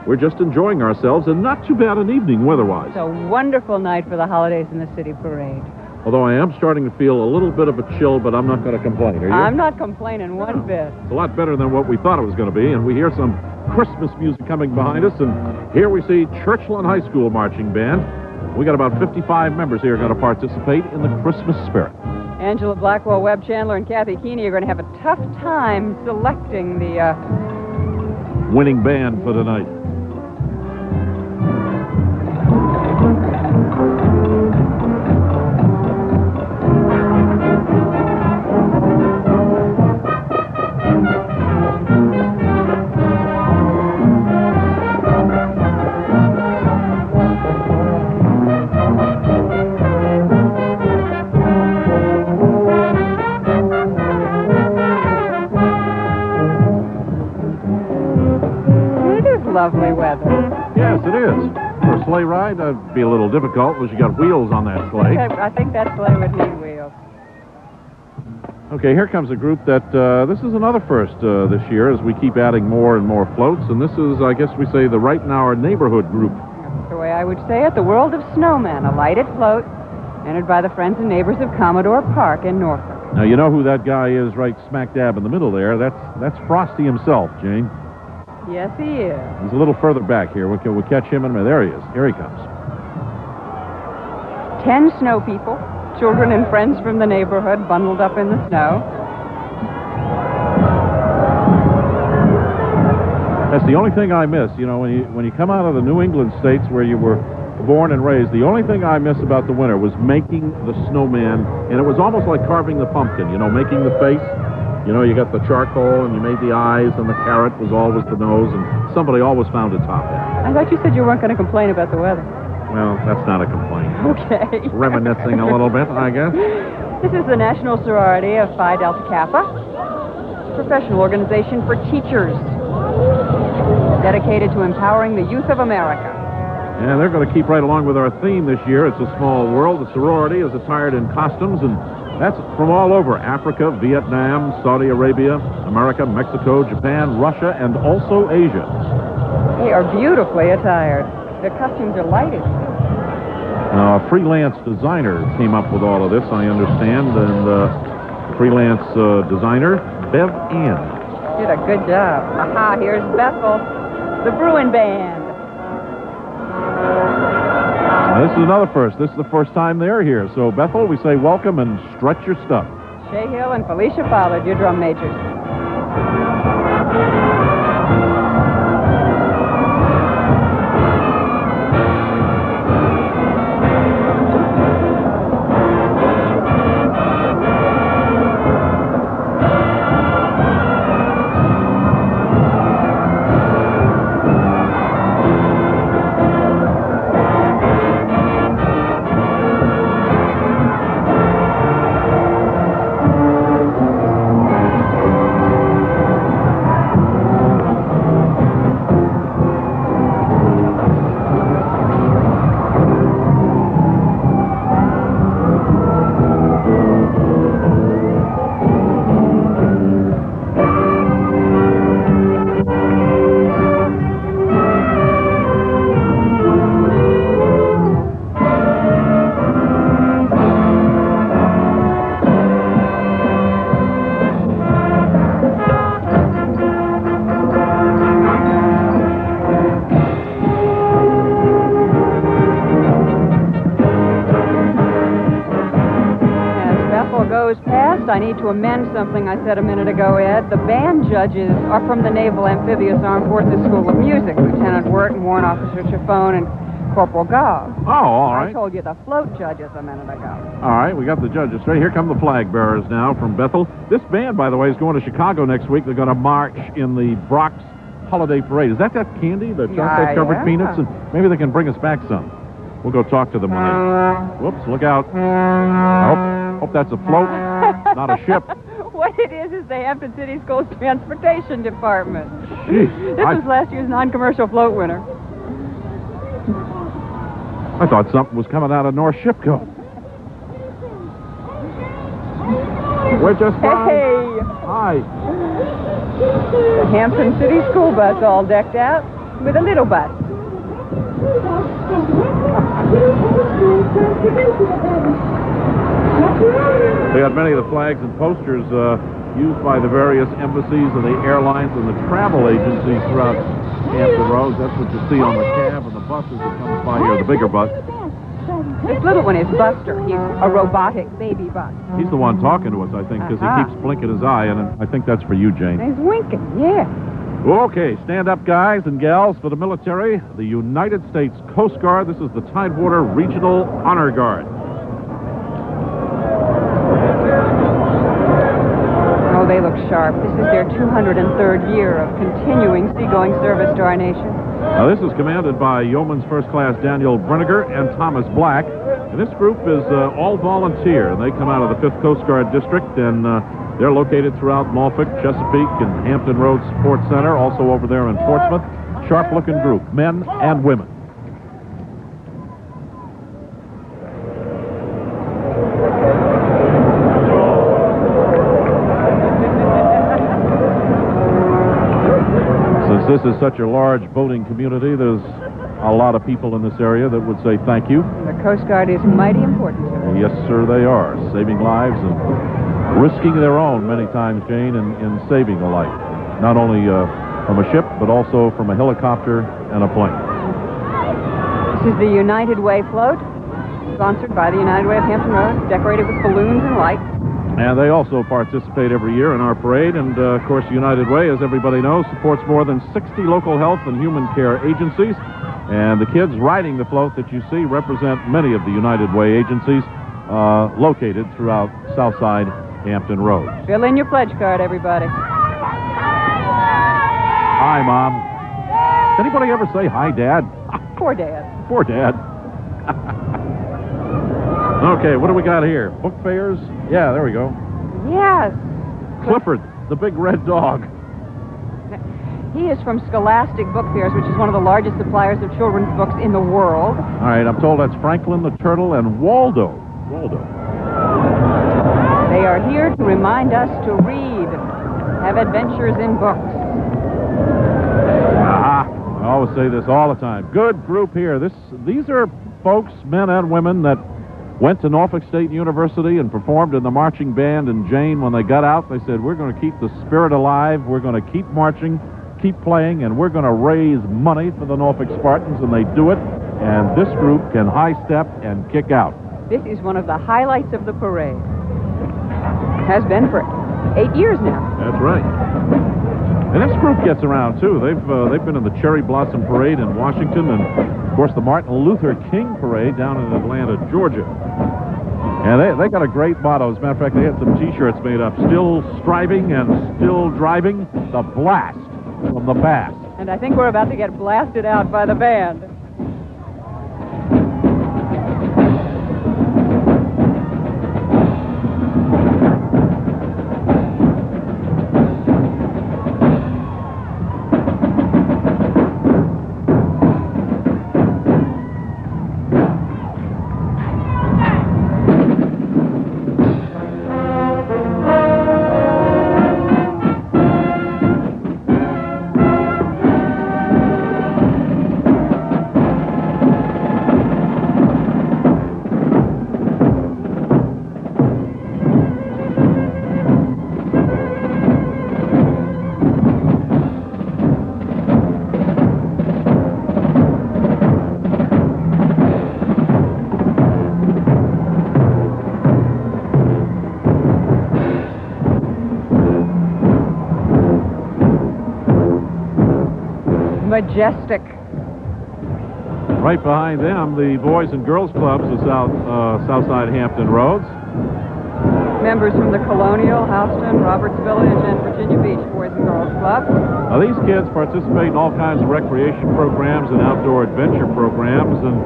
S3: we're just enjoying ourselves, and not too bad an evening weather-wise.
S4: It's a wonderful night for the holidays in the city parade.
S3: Although I am starting to feel a little bit of a chill, but I'm not going to complain, are you?
S4: I'm not complaining one bit.
S3: It's a lot better than what we thought it was going to be, and we hear some Christmas music coming behind us, and here we see Churchland High School Marching Band. We got about 55 members here going to participate in the Christmas spirit.
S4: Angela Blackwell, Webb Chandler, and Kathy Keeney are going to have a tough time selecting the
S3: winning band for tonight.
S4: Lovely weather.
S3: Yes, it is. For a sleigh ride, that'd be a little difficult because you got wheels on that sleigh.
S4: I think that sleigh would need wheels.
S3: Okay, here comes a group that, this is another first this year as we keep adding more and more floats, and this is, I guess we say, the Right in Our Neighborhood group.
S4: That's the way I would say it, the World of Snowmen, a lighted float entered by the friends and neighbors of Commodore Park in Norfolk.
S3: Now, you know who that guy is right smack dab in the middle there. That's Frosty himself, Jane.
S4: Yes, he is.
S3: He's a little further back here. We'll catch him in a minute. There he is. Here he comes.
S4: 10 snow people, children and friends from the neighborhood bundled up in the snow.
S3: That's the only thing I miss. You know, when you come out of the New England states where you were born and raised, the only thing I miss about the winter was making the snowman, and it was almost like carving the pumpkin, you know, making the face. You know, you got the charcoal, and you made the eyes, and the carrot was always the nose, and somebody always found a top hat.
S4: I thought you said you weren't going to complain about the weather.
S3: Well, that's not a complaint.
S4: Okay.
S3: Reminiscing a little bit, I guess.
S4: This is the National Sorority of Phi Delta Kappa, a professional organization for teachers dedicated to empowering the youth of America.
S3: And they're going to keep right along with our theme this year. It's a small world. The sorority is attired in costumes, and that's from all over Africa, Vietnam, Saudi Arabia, America, Mexico, Japan, Russia, and also Asia.
S4: They are beautifully attired. Their costumes are lighted.
S3: A freelance designer came up with all of this, I understand, and freelance designer, Bev Ann.
S4: Did a good job. Aha, here's Bethel, the Bruin Band.
S3: Now, this is another first. This is the first time they're here. So, Bethel, we say welcome and stretch your stuff.
S4: Shay Hill and Felicia Pollard, your drum majors. I need to amend something I said a minute ago, Ed. The band judges are from the Naval Amphibious Armed Forces School of Music. Lieutenant Wirt and Warrant Officer Chaffone and Corporal Gov.
S3: Oh, all right.
S4: I told you the float judges a minute ago.
S3: All right, we got the judges straight. Here come the flag bearers now from Bethel. This band, by the way, is going to Chicago next week. They're going to march in the Brock's Holiday Parade. Is that candy, the chocolate-covered peanuts? And maybe they can bring us back some. We'll go talk to them when they... Whoops, look out. I hope that's a float, not a ship.
S4: What it is the Hampton City Schools Transportation Department.
S3: Jeez,
S4: this was last year's non-commercial float winner.
S3: I thought something was coming out of North Shipco. We're just fine.
S4: Hey!
S3: Hi.
S4: The Hampton City school bus all decked out with a little bus.
S3: They had many of the flags and posters used by the various embassies and the airlines and the travel agencies throughout Hampton Roads. That's what you see on the cab and the buses that comes by here, the bigger bus.
S4: This little one is Buster. He's a robotic baby bus.
S3: He's the one talking to us, I think, because he keeps blinking his eye, and I think that's for you, Jane.
S4: He's winking, yeah.
S3: Okay, stand up, guys and gals, for the military, the United States Coast Guard. This is the Tidewater Regional Honor Guard.
S4: Oh, they look sharp. This is their 203rd year of continuing seagoing service to our nation.
S3: Now, this is commanded by Yeoman's First Class Daniel Breniger and Thomas Black. And this group is all volunteer, and they come out of the 5th Coast Guard District, and they're located throughout Norfolk, Chesapeake, and Hampton Roads Sports Center, also over there in Portsmouth. Sharp-looking group, men and women. Since this is such a large boating community, there's a lot of people in this area that would say thank you.
S4: The Coast Guard is mighty important to us.
S3: Yes, sir, they are. Saving lives and risking their own many times, Jane, in saving a life. Not only from a ship, but also from a helicopter and a plane.
S4: This is the United Way float, sponsored by the United Way of Hampton Roads, decorated with balloons and lights.
S3: And they also participate every year in our parade. And, of course, United Way, as everybody knows, supports more than 60 local health and human care agencies. And the kids riding the float that you see represent many of the United Way agencies located throughout Southside Hampton Road.
S4: Fill in your pledge card, everybody.
S3: Hi, Mom. Does anybody ever say hi, Dad?
S4: Poor Dad.
S3: Poor Dad. Okay, what do we got here? Book fairs? Yeah, there we go.
S4: Yes.
S3: Clifford, the big red dog.
S4: He is from Scholastic Book Fairs, which is one of the largest suppliers of children's books in the world.
S3: All right, I'm told that's Franklin the Turtle and Waldo.
S4: They are here to remind us to read, have adventures in books.
S3: I always say this all the time. Good group here. These are folks, men and women, that went to Norfolk State University and performed in the marching band. And Jane, when they got out, they said, we're going to keep the spirit alive. We're going to keep marching, keep playing, and we're going to raise money for the Norfolk Spartans. And they do it. And this group can high step and kick out.
S4: This is one of the highlights of the parade. Has been for 8 years now.
S3: That's right. And this group gets around, too. They've been in the Cherry Blossom Parade in Washington and, of course, the Martin Luther King Parade down in Atlanta, Georgia. And they got a great motto. As a matter of fact, they had some T-shirts made up. Still striving and still driving, the blast from the past.
S4: And I think we're about to get blasted out by the band. Majestic.
S3: Right behind them, the Boys and Girls Clubs of Southside Hampton Roads.
S4: Members from the Colonial, Houston, Roberts Village, and Virginia Beach Boys and Girls Club.
S3: Now, these kids participate in all kinds of recreation programs and outdoor adventure programs, and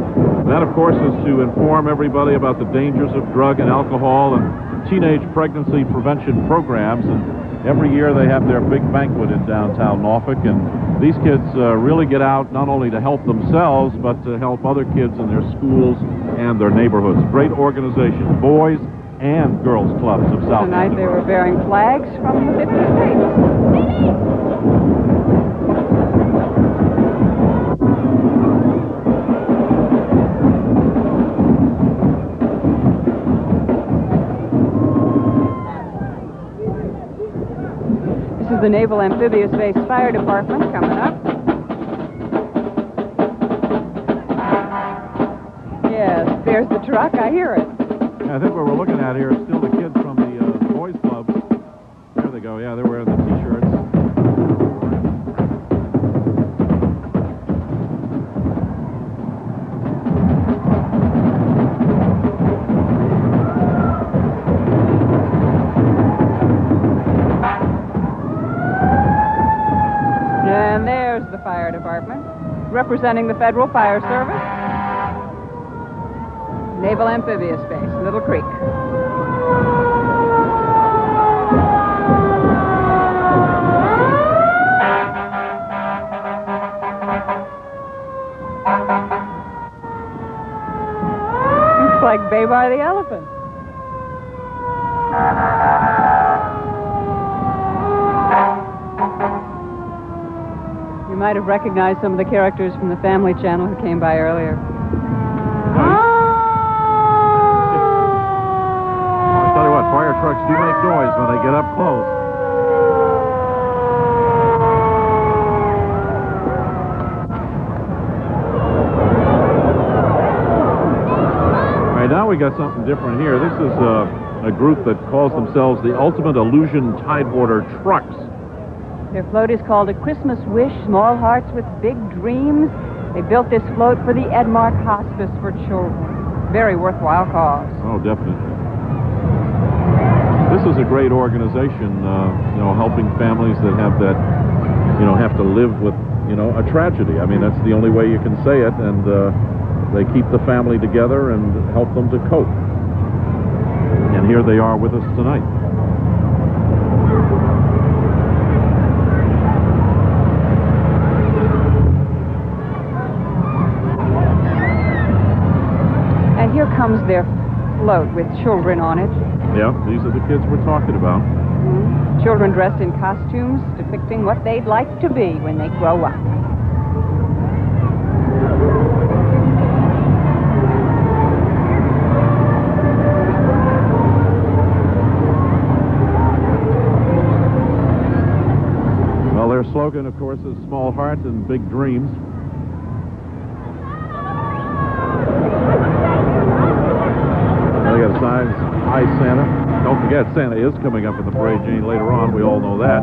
S3: that, of course, is to inform everybody about the dangers of drug and alcohol and teenage pregnancy prevention programs. And every year they have their big banquet in downtown Norfolk, and these kids really get out not only to help themselves, but to help other kids in their schools and their neighborhoods. Great organization, Boys and Girls Clubs of South.
S4: Tonight they were bearing flags from the 50 states. This is the Naval Amphibious Base Fire Department coming up. Yes, there's the truck. I hear it.
S3: I think what we're looking at here is still the kids from the Boys Club. There they go. Yeah, they're wearing the T-shirts.
S4: And there's the fire department, representing the Federal Fire Service. Naval Amphibious Base, Little Creek. Looks like Baby the Elephant. You might have recognized some of the characters from the Family Channel who came by earlier.
S3: Fire trucks do make noise when they get up close. we got something different here. This is a group that calls themselves the Ultimate Illusion Tidewater Trucks.
S4: Their float is called A Christmas Wish, Small Hearts with Big Dreams. They built this float for the Edmark Hospice for Children. Very worthwhile cause.
S3: Oh, definitely. This is a great organization, you know, helping families that have that, you know, have to live with, you know, a tragedy. I mean, that's the only way you can say it, and they keep the family together and help them to cope. And here they are with us tonight.
S4: And here comes their float with children on it.
S3: Yeah, these are the kids we're talking about.
S4: Mm-hmm. Children dressed in costumes depicting what they'd like to be when they grow up.
S3: Well, their slogan, of course, is small heart and big dreams. They got a sign, Hi Santa. Don't forget, Santa is coming up in the parade, Jane, later on. We all know that.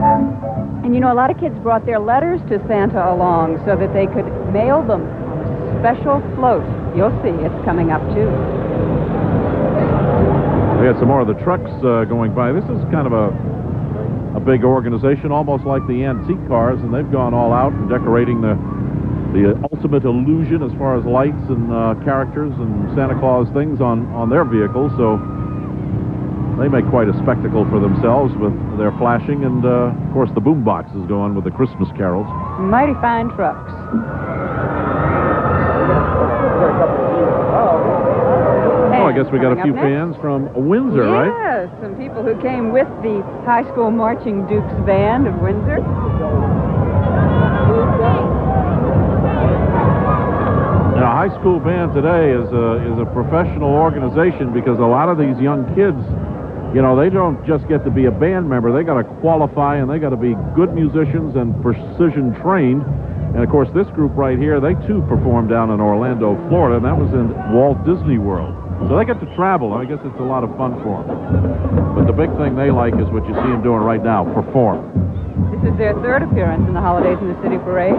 S4: And you know, a lot of kids brought their letters to Santa along so that they could mail them on a special float. You'll see, it's coming up too.
S3: We had some more of the trucks going by. This is kind of a big organization, almost like the antique cars, and they've gone all out and decorating the ultimate illusion as far as lights and characters and Santa Claus things on their vehicles. So they make quite a spectacle for themselves with their flashing, and of course the boom boxes go on with the Christmas carols.
S4: Mighty fine trucks.
S3: Oh, I guess we got a few fans from Windsor, right?
S4: Yes, some people who came with the High School Marching Dukes Band of Windsor.
S3: Now, high school band today is a professional organization, because a lot of these young kids, you know, they don't just get to be a band member. They got to qualify, and they got to be good musicians and precision trained. And of course, this group right here, they too performed down in Orlando, Florida, and that was in Walt Disney World. So they get to travel, and I guess it's a lot of fun for them. But the big thing they like is what you see them doing right now, perform.
S4: This is their third appearance in the Holidays in the City Parade.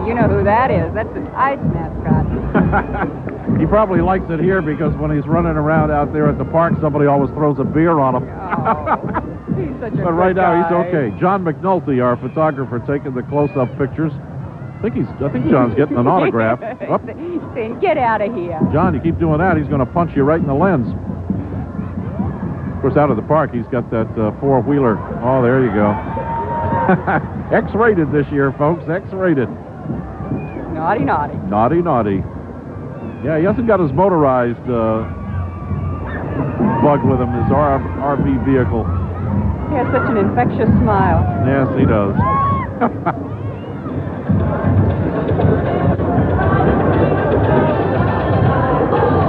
S4: You know who that is. That's the Tides mascot.
S3: He probably likes it here because when he's running around out there at the park, somebody always throws a beer on him.
S4: Oh, he's such a
S3: But right
S4: good
S3: now,
S4: guy.
S3: he's okay. John McNulty, our photographer, taking the close-up pictures. I think John's getting an autograph. Oh.
S4: Saying, get out of here.
S3: John, you keep doing that, he's going to punch you right in the lens. Of course, out of the park, he's got that four-wheeler. Oh, there you go. X-rated this year, folks. X-rated.
S4: Naughty, naughty.
S3: Naughty, naughty. Yeah, he hasn't got his motorized bug with him, his RV vehicle.
S4: He has such an infectious smile.
S3: Yes, he does.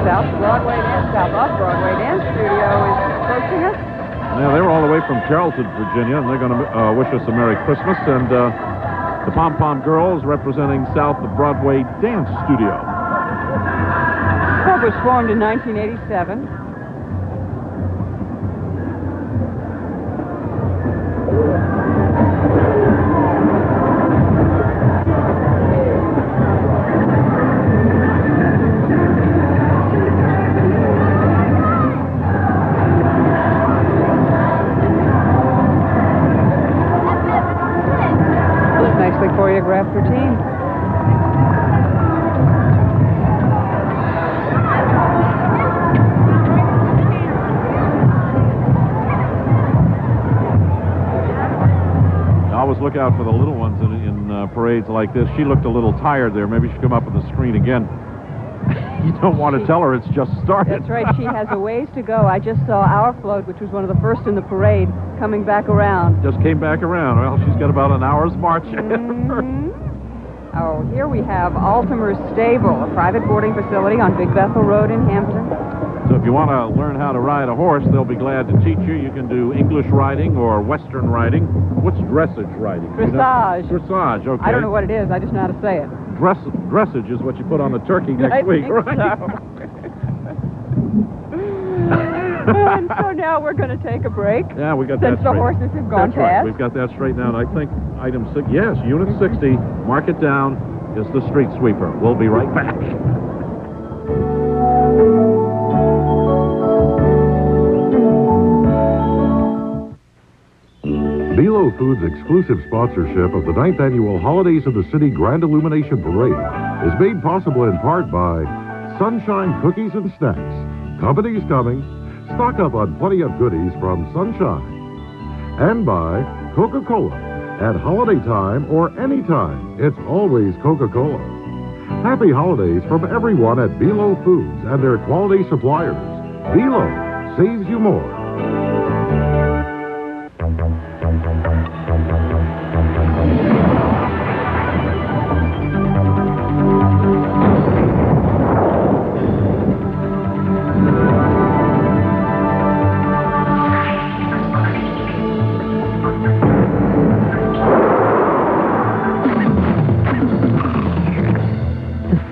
S4: South Off-Broadway Dance Studio is approaching us.
S3: Yeah, they were all the way from Carrollton, Virginia, and they're going to wish us a Merry Christmas. And the Pom Pom Girls representing South Broadway Dance Studio.
S4: The club was formed in 1987. Nicely choreographed routine.
S3: always look out for the little ones in parades like this. She looked a little tired there. Maybe she'll come up on the screen again. You don't want to tell her it's just started.
S4: That's right. She has a ways to go. I just saw our float, which was one of the first in the parade, coming back around.
S3: Just came back around. Well, she's got about an hour's march ahead of her.
S4: Oh, here we have Altimer's Stable, a private boarding facility on Big Bethel Road in Hampton.
S3: So if you want to learn how to ride a horse, they'll be glad to teach you. You can do English riding or Western riding. What's dressage riding?
S4: Dressage.
S3: Dressage, okay.
S4: I don't know what it is. I just know how to say it.
S3: Dressage is what you put on the turkey next week, right?
S4: So. And so now we're going to take a break.
S3: Yeah, we got
S4: Since
S3: that
S4: the horses have gone
S3: That's right.
S4: past.
S3: We've got that straightened out. I think item 6, yes, unit 60, mark it down, is the street sweeper. We'll be right back.
S5: Belo Foods' exclusive sponsorship of the 9th Annual Holidays of the City Grand Illumination Parade is made possible in part by Sunshine Cookies and Snacks. Company's coming. Stock up on plenty of goodies from Sunshine. And by Coca-Cola. At holiday time or any time, it's always Coca-Cola. Happy holidays from everyone at Belo Foods and their quality suppliers. Belo saves you more.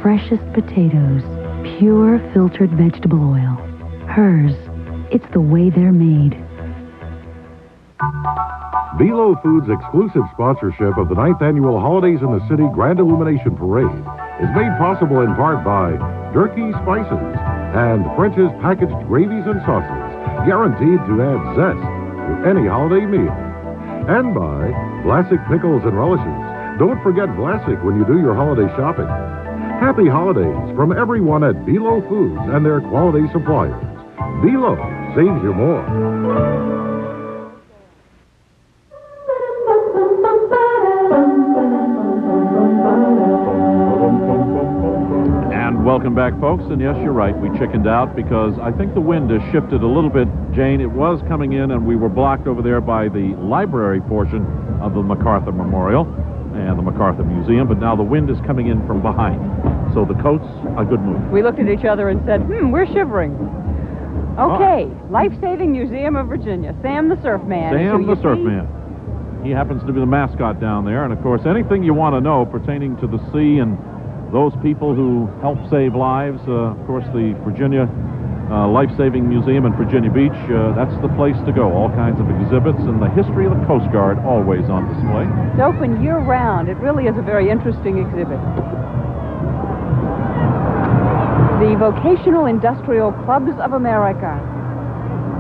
S16: Freshest potatoes, pure filtered vegetable oil. Hers, it's the way they're made.
S5: Belo Foods' exclusive sponsorship of the 9th Annual Holidays in the City Grand Illumination Parade is made possible in part by Durkee Spices and French's packaged gravies and sauces, guaranteed to add zest to any holiday meal. And by Vlasic Pickles and Relishes. Don't forget Vlasic when you do your holiday shopping. Happy holidays from everyone at Belo Foods and their quality suppliers. Belo saves you more.
S3: And welcome back, folks. And yes, you're right. We chickened out because I think the wind has shifted a little bit. Jane, it was coming in and we were blocked over there by the library portion of the MacArthur Memorial and the MacArthur Museum, but now the wind is coming in from behind. So the coat's a good move.
S4: We looked at each other and said, we're shivering. Okay, Life-Saving Museum of Virginia. Sam the Surfman.
S3: Sam the Surfman. He happens to be the mascot down there. And, of course, anything you want to know pertaining to the sea and those people who help save lives, of course, the Virginia Life-Saving Museum in Virginia Beach, that's the place to go. All kinds of exhibits and the history of the Coast Guard always on display.
S4: It's open year-round. It really is a very interesting exhibit. The Vocational Industrial Clubs of America.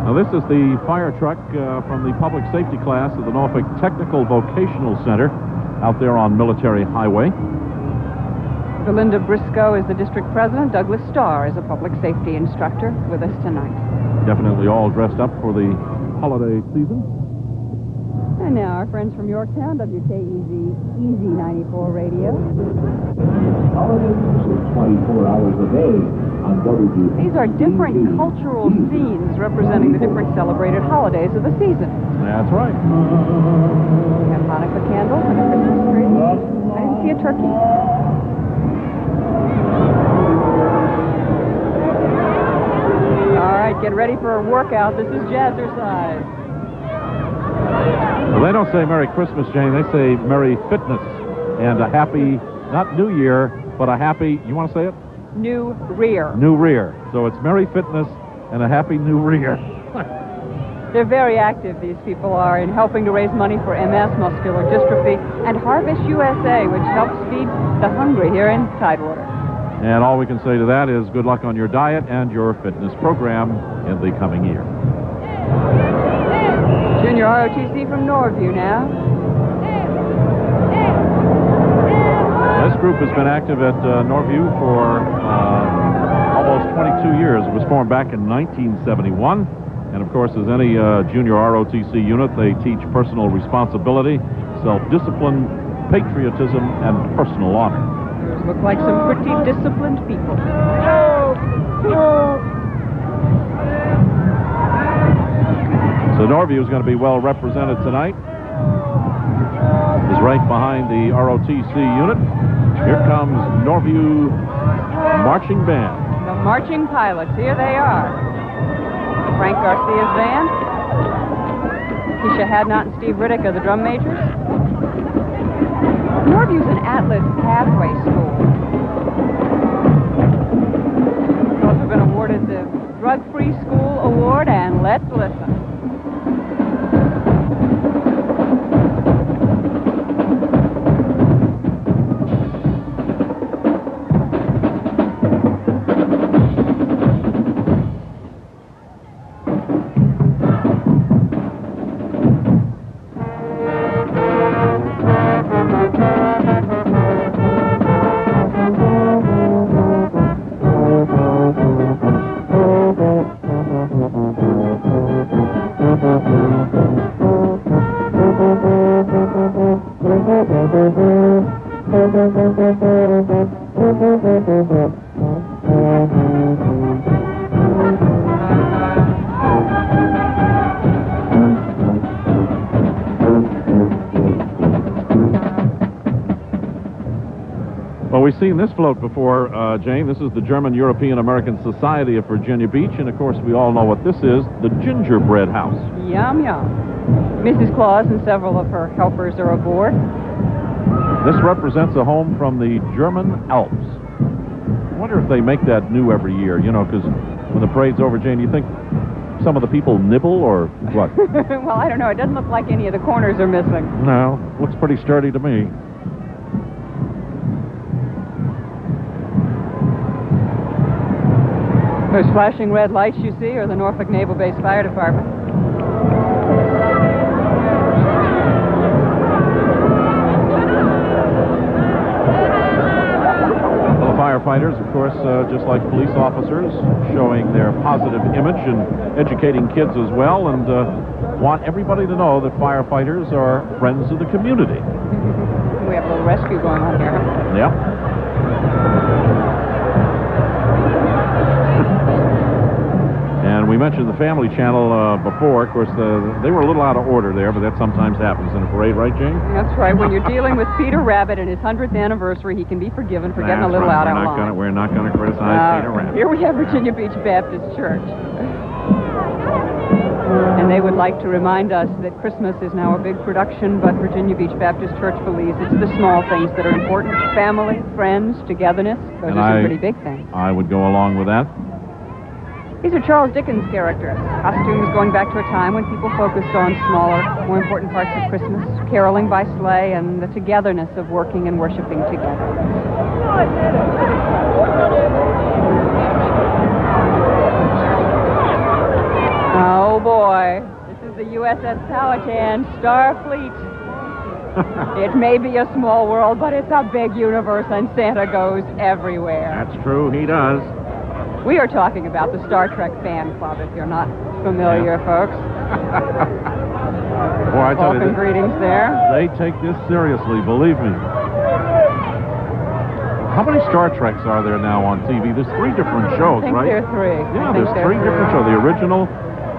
S3: Now, this is the fire truck from the public safety class of the Norfolk Technical Vocational Center out there on Military Highway.
S4: Belinda Briscoe is the district president. Douglas Starr is a public safety instructor with us tonight.
S3: Definitely all dressed up for the holiday season.
S4: And now our friends from Yorktown, WKEZ Easy 94 Radio.
S17: Holiday music 24 hours a day on WTKR.
S4: These are different cultural scenes representing the different celebrated holidays of the season.
S3: That's right.
S4: We have Hanukkah candles and a Christmas tree. I didn't see a turkey. All right, get ready for a workout. This is Jazzercise.
S3: Well, they don't say Merry Christmas, Jane. They say Merry Fitness and a happy, not New Year, but a happy, you want to say it?
S4: New Rear.
S3: New Rear. So it's Merry Fitness and a happy New Rear.
S4: They're very active, these people are, in helping to raise money for MS, muscular dystrophy, and Harvest USA, which helps feed the hungry here in Tidewater.
S3: And all we can say to that is good luck on your diet and your fitness program in the coming year.
S4: Junior ROTC from Norview now.
S3: This group has been active at Norview for almost 22 years. It was formed back in 1971. And, of course, as any junior ROTC unit, they teach personal responsibility, self-discipline, patriotism, and personal honor.
S4: Those look like some pretty disciplined people.
S3: So Norview is going to be well represented tonight. Is right behind the ROTC unit. Here comes Norview Marching Band.
S4: The marching pilots, here they are. Frank Garcia's band. Keisha Hadnot and Steve Riddick are the drum majors. Norview's an Atlas Pathway School. It's also been awarded the Drug-Free School Award, and let's listen.
S3: Well, we've seen this float before, Jane. This is the German European American Society of Virginia Beach, and of course we all know what this is, the Gingerbread House.
S4: Yum, yum. Mrs. Claus and several of her helpers are aboard.
S3: This represents a home from the German Alps. I wonder if they make that new every year, you know, because when the parade's over, Jane, you think some of the people nibble or what?
S4: Well, I don't know. It doesn't look like any of the corners are missing.
S3: No, looks pretty sturdy to me.
S4: Those flashing red lights you see are the Norfolk Naval Base Fire Department.
S3: Well, the firefighters, of course, just like police officers, showing their positive image and educating kids as well, and want everybody to know that firefighters are friends of the community.
S4: We have a little rescue going on here.
S3: Yep. And we mentioned the Family Channel before. Of course, they were a little out of order there, but that sometimes happens in a parade, right, Jane?
S4: That's right. When you're dealing with Peter Rabbit and his 100th anniversary, he can be forgiven for getting a little out of line.
S3: We're not going to criticize Peter Rabbit.
S4: Here we have Virginia Beach Baptist Church. And they would like to remind us that Christmas is now a big production, but Virginia Beach Baptist Church believes it's the small things that are important. Family, friends, togetherness. Those are some pretty big things.
S3: I would go along with that.
S4: These are Charles Dickens characters. Costumes going back to a time when people focused on smaller, more important parts of Christmas, caroling by sleigh, and the togetherness of working and worshiping together. Oh boy, this is the USS Powhatan, Starfleet. It may be a small world, but it's a big universe, and Santa goes everywhere.
S3: That's true, he does.
S4: We are talking about the Star Trek fan club, if you're not familiar, folks.
S3: Boy, I tell you,
S4: Welcome greetings there.
S3: They take this seriously, believe me. How many Star Treks are there now on TV? There's 3 different shows,
S4: I think
S3: right?
S4: there are 3.
S3: Yeah, there's 3 different shows. The original,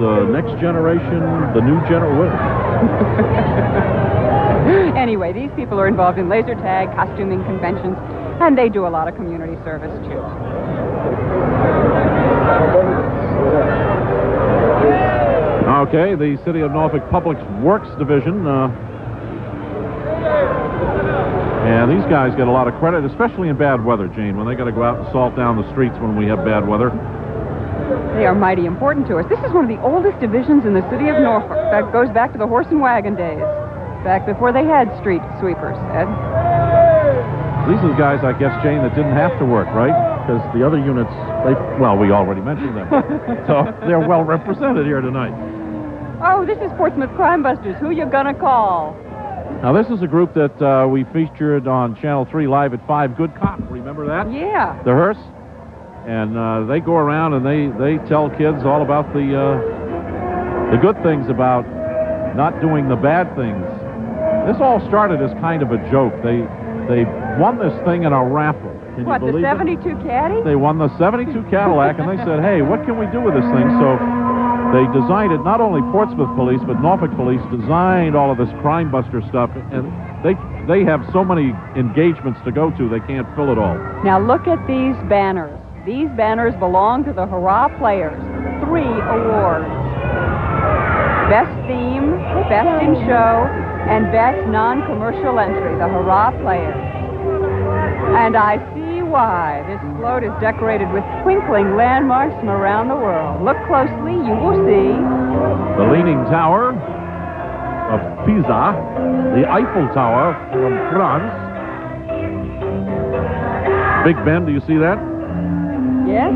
S3: the Next Generation, the New Generation.
S4: Anyway, these people are involved in laser tag, costuming conventions, and they do a lot of community service, too.
S3: Okay, the City of Norfolk Public Works Division. And these guys get a lot of credit, especially in bad weather, Jane, when they got to go out and salt down the streets when we have bad weather.
S4: They are mighty important to us. This is one of the oldest divisions in the city of Norfolk. That goes back to the horse and wagon days, back before they had street sweepers, Ed.
S3: These are the guys, I guess, Jane, that didn't have to work, right? Because the other units, well, we already mentioned them. So they're well represented here tonight.
S4: Oh, this is Portsmouth Crime Busters. Who you gonna call?
S3: Now, this is a group that we featured on Channel 3 live at 5, Good Cop. Remember that?
S4: Yeah.
S3: The hearse. And they go around and they tell kids all about the good things about not doing the bad things This all started as kind of a joke. They won this thing in a raffle. Can
S4: What,
S3: you
S4: the
S3: believe
S4: 72 Caddy?
S3: They won the 72 Cadillac, and they said, hey, what can we do with this thing? So they designed it. Not only Portsmouth Police, but Norfolk Police designed all of this crime buster stuff, and they have so many engagements to go to, they can't fill it all.
S4: Now look at these banners. These banners belong to the Hurrah Players. 3 awards. Best theme, best in show, and best non-commercial entry, the Hurrah Players. And I see why. This float is decorated with twinkling landmarks from around the world. Look closely, you will see
S3: the Leaning Tower of Pisa, the Eiffel Tower from France. Big Ben, do you see that?
S4: Yes.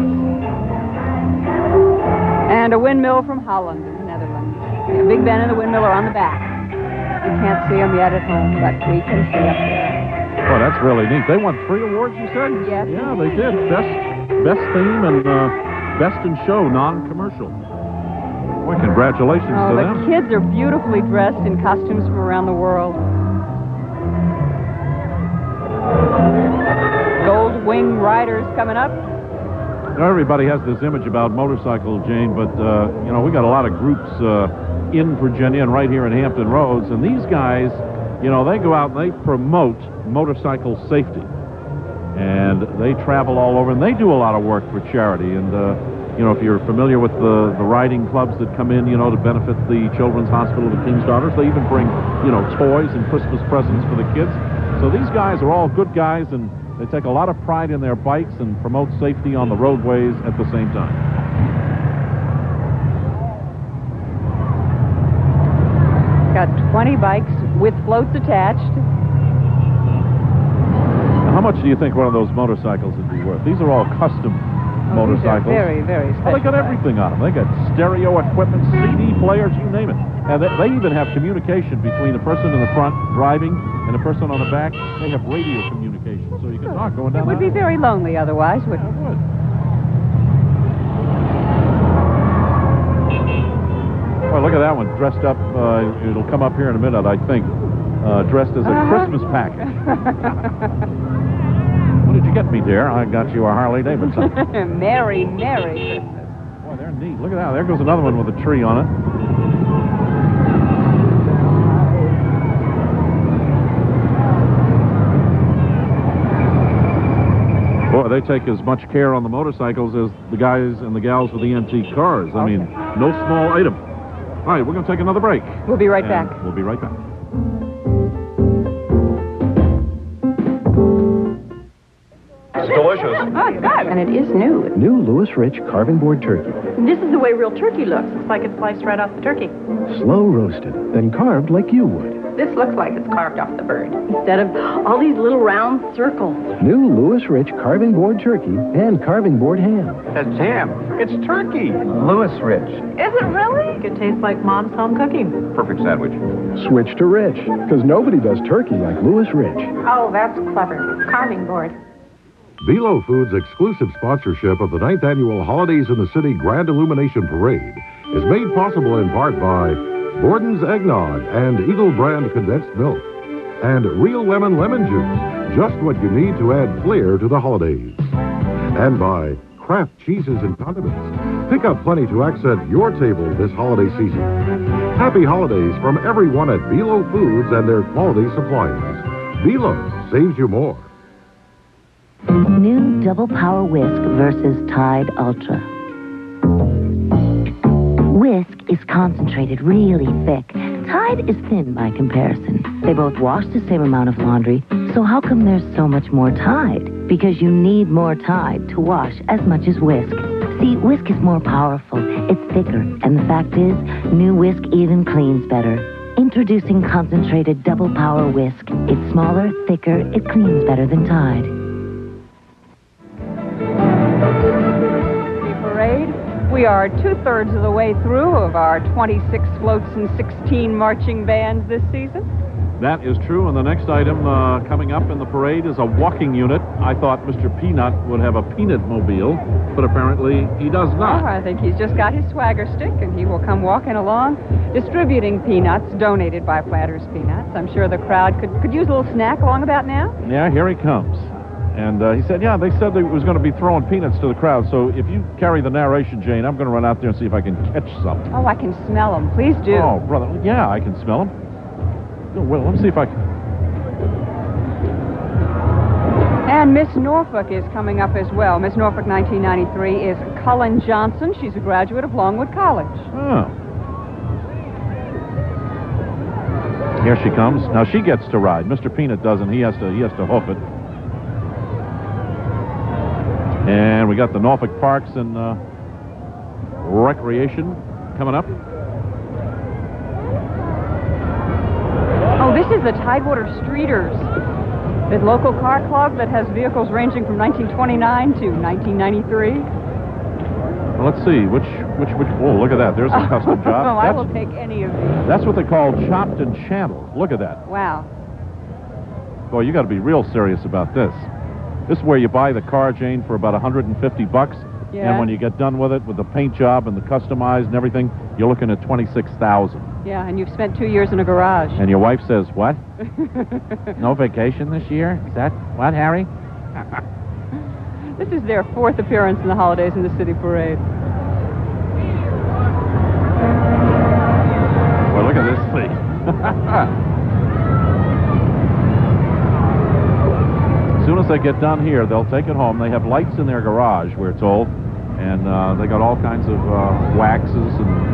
S4: And a windmill from Holland in the Netherlands. Yeah, Big Ben and the windmill are on the back. You can't see them yet at home, but we can see up there.
S3: Oh, that's really neat. They won 3 awards, you said?
S4: Yes.
S3: Yeah, they did. Best theme and best in show, non-commercial. Boy, congratulations to them.
S4: The kids are beautifully dressed in costumes from around the world. Gold Wing Riders coming up.
S3: You know, everybody has this image about motorcycle, Jane, but, you know, we got a lot of groups in Virginia and right here in Hampton Roads, and these guys, you know, they go out and they promote motorcycle safety. And they travel all over, and they do a lot of work for charity. And, you know, if you're familiar with the riding clubs that come in, you know, to benefit the Children's Hospital of the King's Daughters, they even bring, you know, toys and Christmas presents for the kids. So these guys are all good guys, and they take a lot of pride in their bikes and promote safety on the roadways at the same time.
S4: Got 20 bikes with floats attached.
S3: Now, how much do you think one of those motorcycles would be worth? These are all custom motorcycles.
S4: These are very, very special.
S3: Well, they got everything on them. They got stereo equipment, CD players, you name it. And they even have communication between the person in the front driving and the person on the back. They have radio communication, so you can talk going down.
S4: It would be very lonely otherwise, wouldn't it?
S3: It would. Well, look at that one, dressed up. It'll come up here in a minute, I think. Dressed as a Christmas package. What did you get me, dear? I got you a Harley Davidson.
S4: Merry, Merry Christmas.
S3: Boy, they're neat. Look at that. There goes another one with a tree on it. Boy, they take as much care on the motorcycles as the guys and the gals with the antique cars. I mean, no small item. All right, we're going to take another break.
S4: We'll be right back.
S3: We'll be right back.
S18: It's delicious.
S19: Oh, it's good. And it is new.
S20: New Lewis Rich carving board turkey.
S19: This is the way real turkey looks. Looks like it's sliced right off the turkey.
S20: Slow roasted, then carved like you would.
S19: This looks like it's carved off the bird, instead of all these little round circles.
S20: New Lewis Rich carving board turkey and carving board ham.
S13: That's ham. It's turkey. Lewis Rich.
S19: Is it really? It tastes like Mom's home cooking.
S13: Perfect sandwich.
S20: Switch to Rich, because nobody does turkey like Lewis Rich.
S19: Oh, that's clever. Carving board.
S5: Velo Foods' exclusive sponsorship of the 9th Annual Holidays in the City Grand Illumination Parade is made possible in part by Borden's Eggnog and Eagle Brand Condensed Milk, and Real Lemon Juice, just what you need to add flair to the holidays. And by Kraft Cheeses and Condiments. Pick up plenty to accent your table this holiday season. Happy holidays from everyone at Velo Foods and their quality suppliers. Velo saves you more.
S16: New Double Power Whisk versus Tide Ultra. Whisk is concentrated, really thick. Tide is thin by comparison. They both wash the same amount of laundry, so how come there's so much more Tide? Because you need more Tide to wash as much as Whisk. See, Whisk is more powerful, it's thicker, and the fact is, new Whisk even cleans better. Introducing concentrated Double Power Whisk. It's smaller, thicker, it cleans better than Tide.
S4: We are 2/3 of the way through of our 26 floats and 16 marching bands this season.
S3: That is true, and the next item coming up in the parade is a walking unit. I thought Mr. Peanut would have a peanut mobile, but apparently he does not.
S4: Oh, I think he's just got his swagger stick, and he will come walking along, distributing peanuts donated by Flatters Peanuts. I'm sure the crowd could use a little snack along about now.
S3: Yeah, here he comes. And he said, yeah, they said they was going to be throwing peanuts to the crowd, so if you carry the narration, Jane, I'm going to run out there and see if I can catch some.
S4: Oh, I can smell them. Please do.
S3: Oh, brother, yeah, I can smell them. Well, let me see if I can.
S4: And Miss Norfolk is coming up as well. Miss Norfolk 1993 is Cullen Johnson. She's a graduate of Longwood College.
S3: Oh. Here she comes. Now she gets to ride. Mr. Peanut doesn't. He has to hoof it. And we got the Norfolk Parks and Recreation coming up.
S4: Oh, this is the Tidewater Streeters, the local car club that has vehicles ranging from 1929 to 1993.
S3: Well, let's see, which, oh, look at that. There's a custom job.
S4: Oh, I will take any of these.
S3: That's what they call chopped and channeled. Look at that.
S4: Wow.
S3: Boy, you got to be real serious about this. This is where you buy the car, Jane, for about $150.
S4: Yeah.
S3: And when you get done with it, with the paint job and the customized and everything, you're looking at $26,000.
S4: Yeah, and you've spent 2 years in a garage.
S3: And your wife says, what? No vacation this year? Is that what, Harry?
S4: This is their 4th appearance in the holidays in the city parade.
S3: Well, look at this thing. As soon as they get done here, they'll take it home. They have lights in their garage, we're told, and they got all kinds of waxes and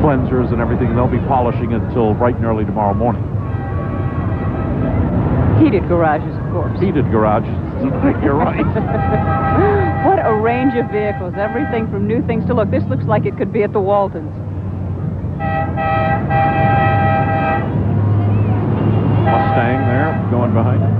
S3: cleansers and everything, and they'll be polishing it until bright and early tomorrow morning.
S4: Heated garages, of course.
S3: Heated garages. You're right.
S4: What a range of vehicles. Everything from new things to look. This looks like it could be at the Waltons.
S3: Mustang there, going behind it.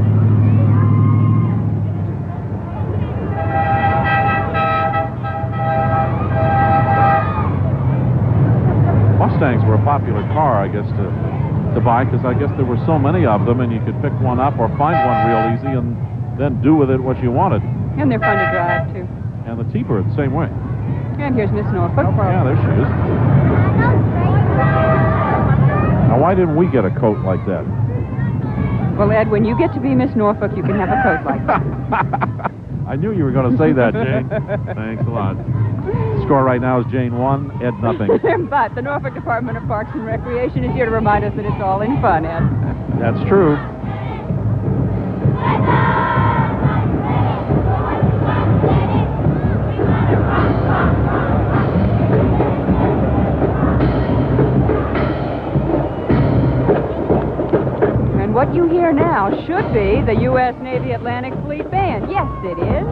S3: Mustangs were a popular car, I guess, to buy, because I guess there were so many of them, and you could pick one up or find one real easy and then do with it what you wanted.
S4: And they're fun to drive, too.
S3: And the T-Bird, the same way.
S4: And here's Miss Norfolk.
S3: Yeah, there she is. Now, why didn't we get a coat like that?
S4: Well, Ed, when you get to be Miss Norfolk, you can have a coat like that.
S3: I knew you were going to say that, Jane. Thanks a lot. The score right now is Jane 1, Ed nothing.
S4: But the Norfolk Department of Parks and Recreation is here to remind us that it's all in fun, Ed.
S3: That's true.
S4: And what you hear now should be the U.S. Navy Atlantic Fleet Band. Yes, it is.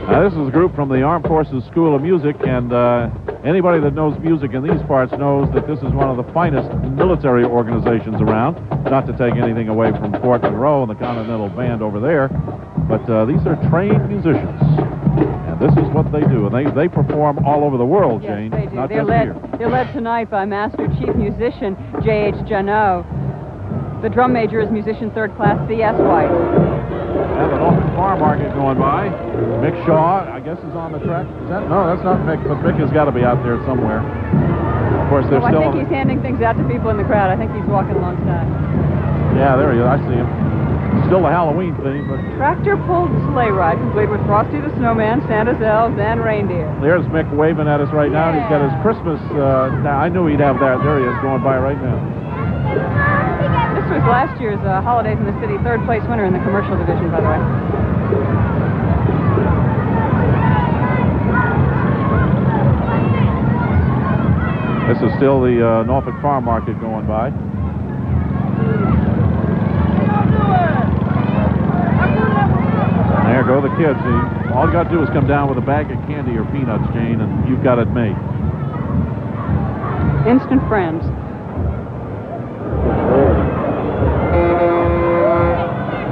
S3: Now, this is a group from the Armed Forces School of Music, and anybody that knows music in these parts knows that this is one of the finest military organizations around. Not to take anything away from Fort Monroe and the Continental Band over there, but these are trained musicians, and this is what they do. And they perform all over the world,
S4: Yes,
S3: Jane,
S4: they do.
S3: not
S4: They're
S3: just
S4: led,
S3: here.
S4: They're led tonight by Master Chief Musician J.H. Janot. The drum major is musician 3rd class C.S. White.
S3: And the Norfolk Farm Market going by. Mick Shaw, I guess, is on the track. Is that? No, that's not Mick, but Mick has got to be out there somewhere. Of course, they're
S4: I
S3: still...
S4: think he's handing things out to people in the crowd. I think he's walking alongside.
S3: Yeah, there he is. I see him. Still the Halloween thing, but...
S4: Tractor-pulled sleigh ride, complete with Frosty the Snowman, Santa's elves, and reindeer.
S3: There's Mick waving at us right now. And he's got his Christmas... now, I knew he'd have that. There he is, going by right now.
S4: This was last year's Holidays in the City 3rd place winner in the commercial division, by the way.
S3: This is still the Norfolk Farm Market going by. There go the kids. See, all you got to do is come down with a bag of candy or peanuts, Jane, and you've got it made.
S4: Instant friends.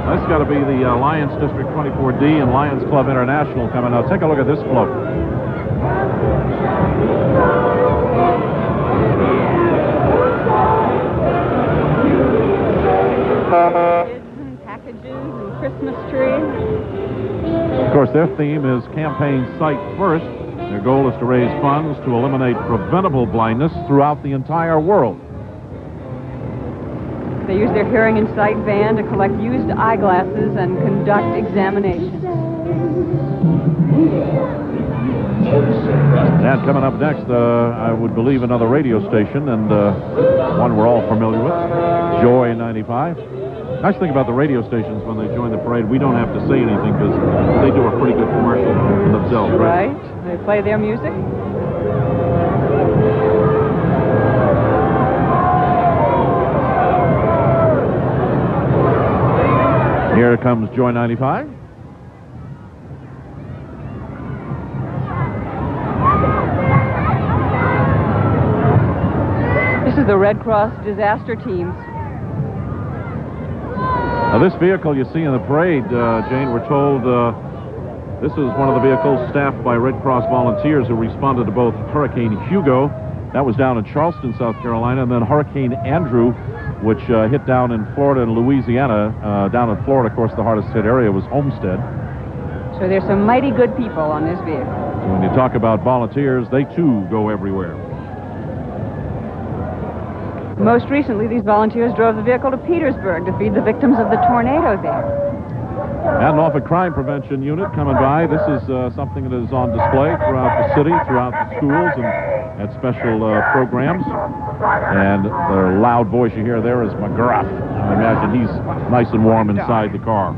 S3: That's got to be the Lions District 24D and Lions Club International coming out. Take a look at this float. Their theme is Campaign Sight First. Their goal is to raise funds to eliminate preventable blindness throughout the entire world.
S4: They use their hearing and sight van to collect used eyeglasses and conduct examinations.
S3: And coming up next, I would believe another radio station, and one we're all familiar with, Joy 95. Nice thing about the radio stations when they join the parade, we don't have to say anything because they do a pretty good commercial for themselves, right?
S4: Right. They play their music.
S3: Here comes Joy 95.
S4: This is the Red Cross disaster teams.
S3: Now, this vehicle you see in the parade, Jane, we're told this is one of the vehicles staffed by Red Cross volunteers who responded to both Hurricane Hugo, that was down in Charleston, South Carolina, and then Hurricane Andrew, which hit down in Florida and Louisiana. Down in Florida, of course, the hardest hit area was Homestead.
S4: So there's some mighty good people on this vehicle.
S3: So when you talk about volunteers, they too go everywhere.
S4: Most recently, these volunteers drove the vehicle to Petersburg to feed the victims of the tornado there.
S3: And Norfolk Crime Prevention Unit coming by. This is something that is on display throughout the city, throughout the schools, and at special programs. And the loud voice you hear there is McGruff. I imagine he's nice and warm inside the car.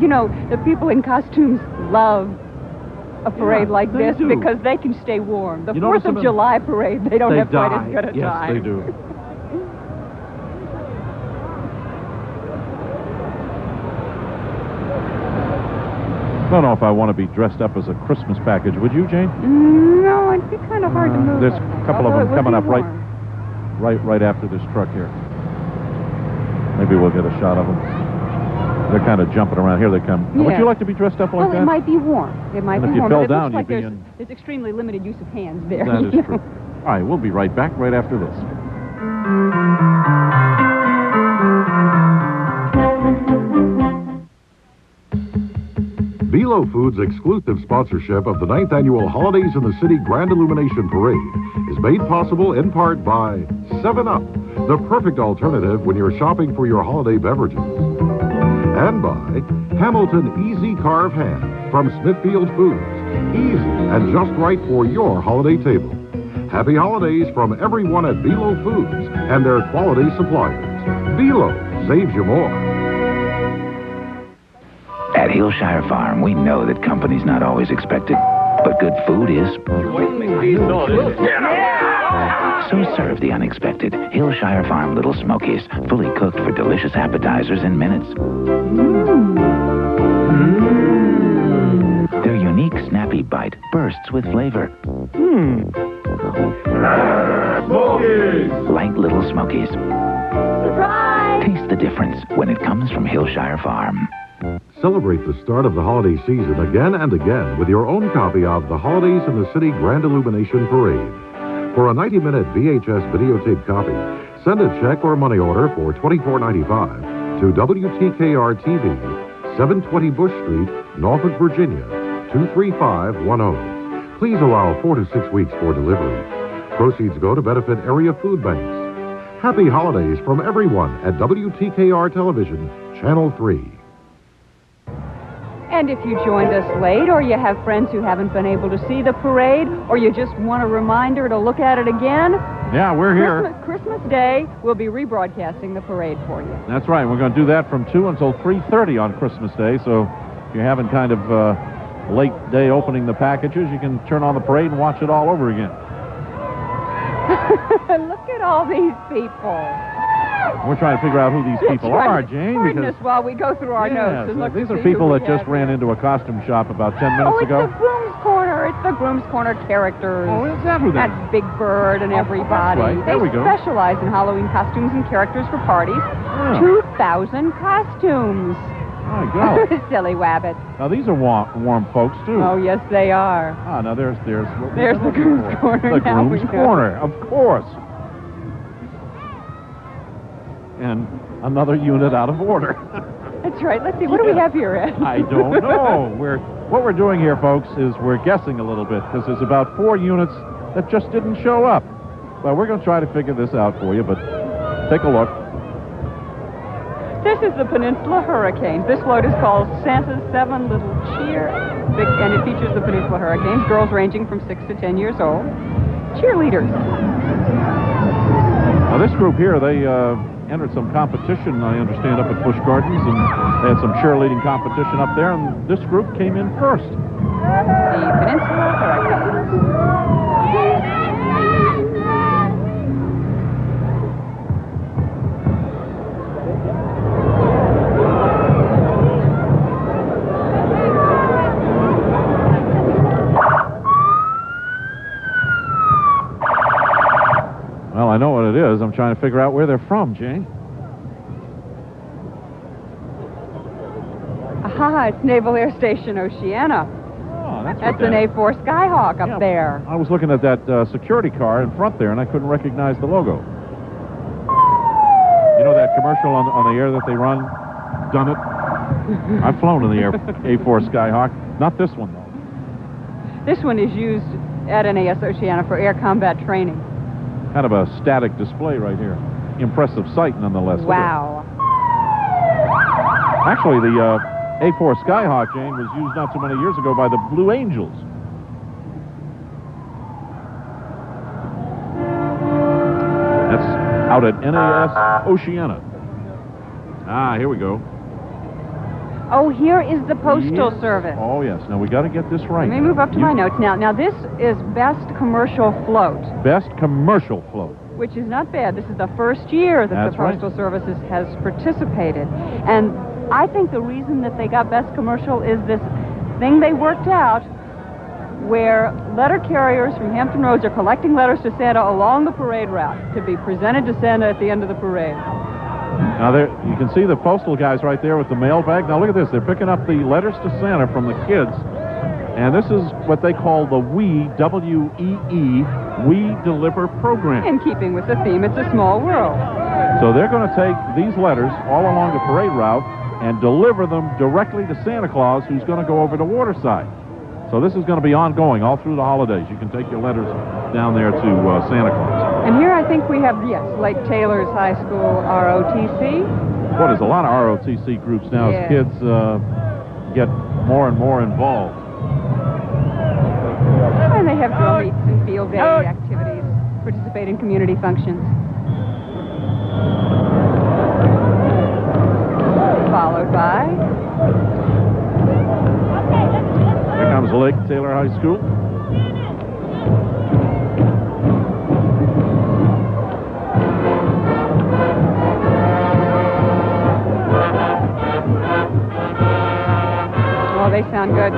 S4: You know, the people in costumes love a parade like this because they can stay warm. The 4th of July parade, they don't have quite as good a time.
S3: Yes, they do. I don't know if I want to be dressed up as a Christmas package. Would you, Jane?
S4: No, it'd be kind of hard to move.
S3: There's a couple of them coming up right after this truck here. Maybe we'll get a shot of them. They're kind of jumping around. Here they come.
S4: Yeah.
S3: Would you like to be dressed up like that?
S4: Well, it might be warm. It might be warm.
S3: If you fell
S4: but it
S3: down,
S4: looks like
S3: you'd be in.
S4: there's extremely limited use of hands there.
S3: That is true. All right, we'll be right back right after this.
S5: Velo Foods' exclusive sponsorship of the 9th Annual Holidays in the City Grand Illumination Parade is made possible in part by 7-Up, the perfect alternative when you're shopping for your holiday beverages. And by Hamilton Easy Carve Ham from Smithfield Foods. Easy and just right for your holiday table. Happy holidays from everyone at Velo Foods and their quality suppliers. Velo saves you more.
S21: At Hillshire Farm, we know that company's not always expected, but good food is. So serve the unexpected. Hillshire Farm Little Smokies, fully cooked for delicious appetizers in minutes. Their unique snappy bite bursts with flavor.
S7: Smokies!
S21: Light Little Smokies.
S10: Surprise!
S21: Taste the difference when it comes from Hillshire Farm.
S5: Celebrate the start of the holiday season again and again with your own copy of The Holidays in the City Grand Illumination Parade. For a 90-minute VHS videotape copy, send a check or money order for $24.95 to WTKR TV, 720 Bush Street, Norfolk, Virginia, 23510. Please allow 4 to 6 weeks for delivery. Proceeds go to benefit area food banks. Happy holidays from everyone at WTKR Television, Channel 3.
S4: And if you joined us late, or you have friends who haven't been able to see the parade, or you just want a reminder to look at it again,
S3: yeah, we're here.
S4: Christmas Day, we'll be rebroadcasting the parade for you.
S3: That's right. We're going to do that from 2 until 3:30 on Christmas Day. So if you're having kind of late day opening the packages, you can turn on the parade and watch it all over again.
S4: Look at all these people.
S3: We're trying to figure out who these people are, Jane.
S4: Goodness, while we go through our notes and look
S3: these
S4: to
S3: are
S4: see
S3: people
S4: who
S3: that
S4: we
S3: just
S4: have
S3: ran
S4: here.
S3: into a costume shop about 10 minutes ago.
S4: It's the Groom's Corner. It's the Groom's Corner characters.
S3: Oh, is that who that is?
S4: That's Big Bird and everybody.
S3: Right. There we go.
S4: They specialize in Halloween costumes and characters for parties.
S3: Yeah.
S4: 2,000 costumes.
S3: My God.
S4: Silly wabbit.
S3: Now, these are warm folks, too.
S4: Oh, yes, they are.
S3: Ah, now there's
S4: the Groom's Corner.
S3: The
S4: now
S3: Groom's Corner, of course. And another unit out of order.
S4: That's right. Let's see. What do we have here, Ed?
S3: I don't know. We're what we're doing here, folks, is we're guessing a little bit because there's about 4 units that just didn't show up. Well, we're going to try to figure this out for you, but take a look.
S4: This is the Peninsula Hurricanes. This float is called Santa's 7 Little Cheer, and it features the Peninsula Hurricanes, girls ranging from 6 to 10 years old. Cheerleaders.
S3: Now, this group here, they entered some competition, I understand, up at Busch Gardens, and they had some cheerleading competition up there, and this group came in first.
S4: The Peninsula Hurricanes.
S3: Well, I know what it is. I'm trying to figure out where they're from, Jane.
S4: Aha, it's Naval Air Station Oceana.
S3: Oh, that's
S4: an A4 Skyhawk up there.
S3: I was looking at that security car in front there, and I couldn't recognize the logo. You know that commercial on the air that they run? Done it? I've flown in the A4 Skyhawk. Not this one, though.
S4: This one is used at NAS Oceana for air combat training.
S3: Kind of a static display right here. Impressive sight, nonetheless.
S4: Wow.
S3: Actually, the A4 Skyhawk, Jane, was used not too many years ago by the Blue Angels. That's out at NAS Oceana. Ah, here we go.
S4: Oh, here is the Postal Service.
S3: Oh, yes. Now, we got to get this right.
S4: Let me move up to my notes now. Now, this is Best Commercial Float.
S3: Best Commercial Float.
S4: Which is not bad. This is the first year that the Postal Service has participated. And I think the reason that they got Best Commercial is this thing they worked out where letter carriers from Hampton Roads are collecting letters to Santa along the parade route to be presented to Santa at the end of the parade.
S3: Now, there you can see the postal guys right there with the mail bag. Now, look at this. They're picking up the letters to Santa from the kids. And this is what they call the We, W-E-E, We Deliver program.
S4: In keeping with the theme, it's a small world.
S3: So they're going to take these letters all along the parade route and deliver them directly to Santa Claus, who's going to go over to Waterside. So this is going to be ongoing all through the holidays. You can take your letters down there to Santa Claus.
S4: And here I think we have, yes, Lake Taylor's High School ROTC.
S3: Well, there's a lot of ROTC groups now as kids get more and more involved.
S4: And they have drill meets and field day activities, participate in community functions. Followed by...
S3: Here comes Lake Taylor High School.
S4: Oh, they sound good.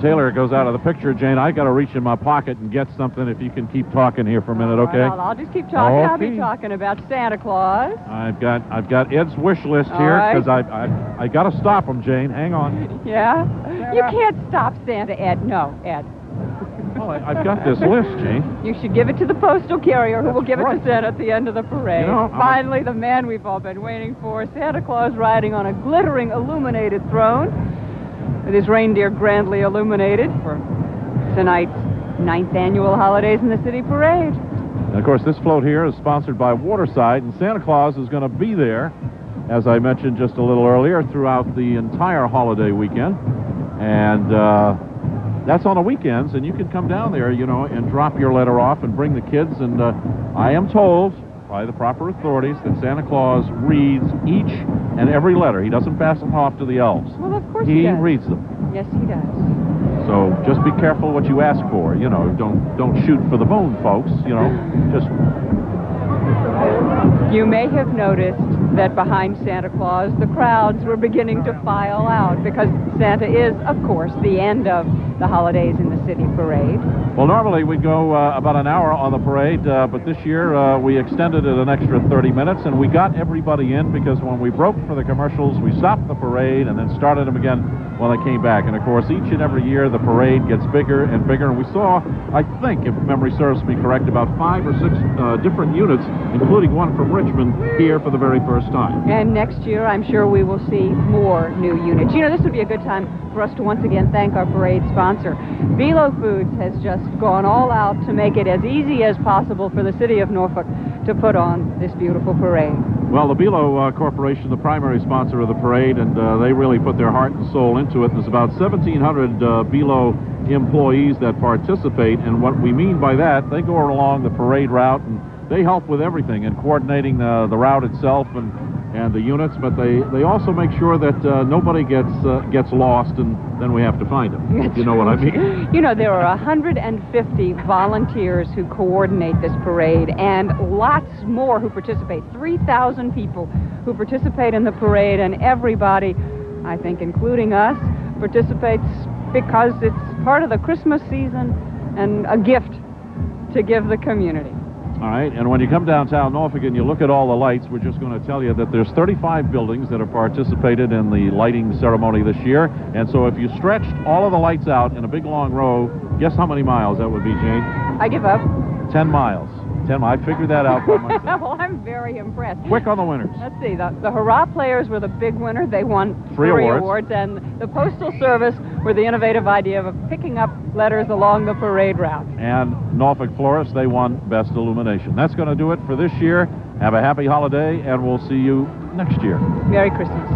S3: Taylor goes out of the picture, Jane. I got to reach in my pocket and get something if you can keep talking here for a minute, okay?
S4: Right, I'll just keep talking. Okay. I'll be talking about Santa Claus.
S3: I've got Ed's wish list here because I got to stop him, Jane. Hang on.
S4: Yeah? You can't stop Santa, Ed. No, Ed.
S3: Well, I've got this list, Jane.
S4: You should give it to the postal carrier who will give it to Santa at the end of the parade.
S3: You know,
S4: finally, the man we've all been waiting for, Santa Claus riding on a glittering illuminated throne, with his reindeer grandly illuminated for tonight's 9th annual Holidays in the City Parade.
S3: And of course, this float here is sponsored by Waterside, and Santa Claus is going to be there, as I mentioned just a little earlier, throughout the entire holiday weekend. And that's on the weekends, and you can come down there, you know, and drop your letter off and bring the kids. And I am told by the proper authorities that Santa Claus reads each and every letter. He doesn't pass them off to the elves.
S4: Well, of course he does.
S3: He reads them.
S4: Yes, he does.
S3: So just be careful what you ask for. You know, don't shoot for the moon, folks. You know, just...
S4: You may have noticed that behind Santa Claus, the crowds were beginning to file out because Santa is, of course, the end of the holidays in the city parade.
S3: Well, normally we'd go about an hour on the parade, but this year we extended it an extra 30 minutes, and we got everybody in because when we broke for the commercials, we stopped the parade and then started them again when they came back. And, of course, each and every year the parade gets bigger and bigger, and we saw, I think, if memory serves me correct, about 5 or 6 different units, including one from Richmond, here for the very first time.
S4: And next year, I'm sure we will see more new units. You know, this would be a good time for us to once again thank our parade sponsor. Velo Foods has just gone all out to make it as easy as possible for the city of Norfolk to put on this beautiful parade.
S3: Well, the Belo Corporation, the primary sponsor of the parade, and they really put their heart and soul into it. There's about 1,700 Belo employees that participate, and what we mean by that, they go along the parade route, and they help with everything in coordinating the route itself and the units, but they also make sure that nobody gets lost, and then we have to find them.
S4: That's
S3: you know what I mean?
S4: You know, there are 150 volunteers who coordinate this parade, and lots more who participate. 3,000 people who participate in the parade, and everybody, I think, including us, participates because it's part of the Christmas season and a gift to give the community.
S3: All right, and when you come downtown Norfolk and you look at all the lights, we're just going to tell you that there's 35 buildings that have participated in the lighting ceremony this year. And so if you stretched all of the lights out in a big long row, guess how many miles that would be, Jane?
S4: I give up.
S3: 10 miles. 10 miles. I figured that out by myself.
S4: Well, I'm very impressed.
S3: Quick on the winners.
S4: Let's see. The Hurrah Players were the big winner. They won
S3: three awards.
S4: And the Postal Service were the innovative idea of picking up letters along the parade route.
S3: And Norfolk Florists, they won Best Illumination. That's going to do it for this year. Have a happy holiday, and we'll see you next year.
S4: Merry Christmas.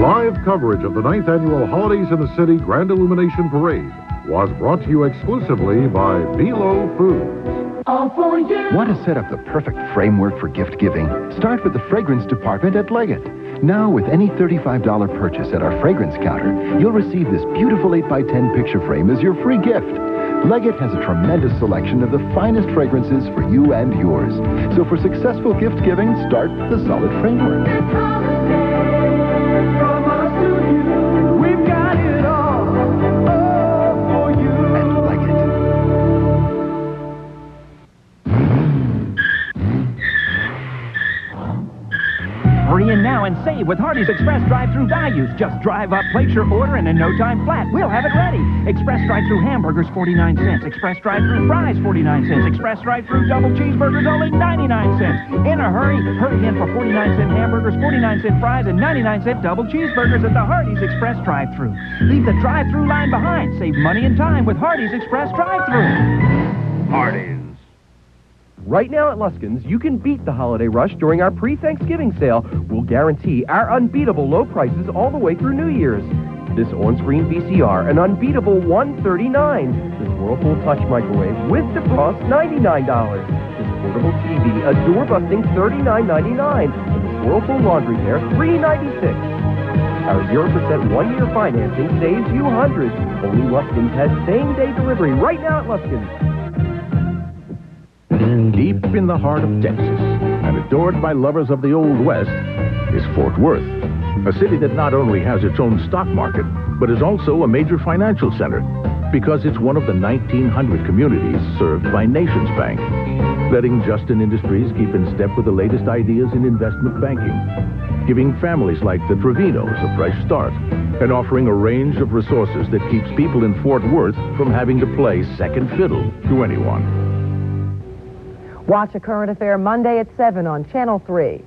S5: Live coverage of the 9th Annual Holidays in the City Grand Illumination Parade was brought to you exclusively by Belo Foods.
S10: All for you.
S20: Want to set up the perfect framework for gift giving? Start with the fragrance department at Leggett. Now, with any $35 purchase at our fragrance counter, you'll receive this beautiful 8x10 picture frame as your free gift. Leggett has a tremendous selection of the finest fragrances for you and yours. So for successful gift giving, start with the solid framework.
S7: We've got it all for you.
S20: And Leggett.
S2: Hurry in now and save with Hardee's Express drive-thru values. Just drive up, place your order, and in no time flat, we'll have it ready. Express drive-thru hamburgers, 49 cents. Express drive-thru fries, 49 cents. Express drive-thru double cheeseburgers, only 99 cents. In a hurry, hurry in for 49-cent hamburgers, 49-cent fries, and 99-cent double cheeseburgers at the Hardee's Express drive-thru. Leave the drive-thru line behind. Save money and time with Hardee's Express drive-thru.
S22: Hardee's. Right now at Luskin's, you can beat the holiday rush during our pre-Thanksgiving sale. We'll guarantee our unbeatable low prices all the way through New Year's. This on-screen VCR, an unbeatable $139. This Whirlpool Touch Microwave with defrost, $99. This portable TV, a door-busting $39.99. And this Whirlpool laundry pair, $396. Our 0% one-year financing saves you hundreds. Only Luskin's has same-day delivery right now at Luskin's.
S12: Deep in the heart of Texas, and adored by lovers of the Old West, is Fort Worth, a city that not only has its own stock market, but is also a major financial center, because it's one of the 1,900 communities served by Nations Bank, letting Justin Industries keep in step with the latest ideas in investment banking, giving families like the Trevinos a fresh start, and offering a range of resources that keeps people in Fort Worth from having to play second fiddle to anyone.
S1: Watch A Current Affair Monday at 7 on Channel 3.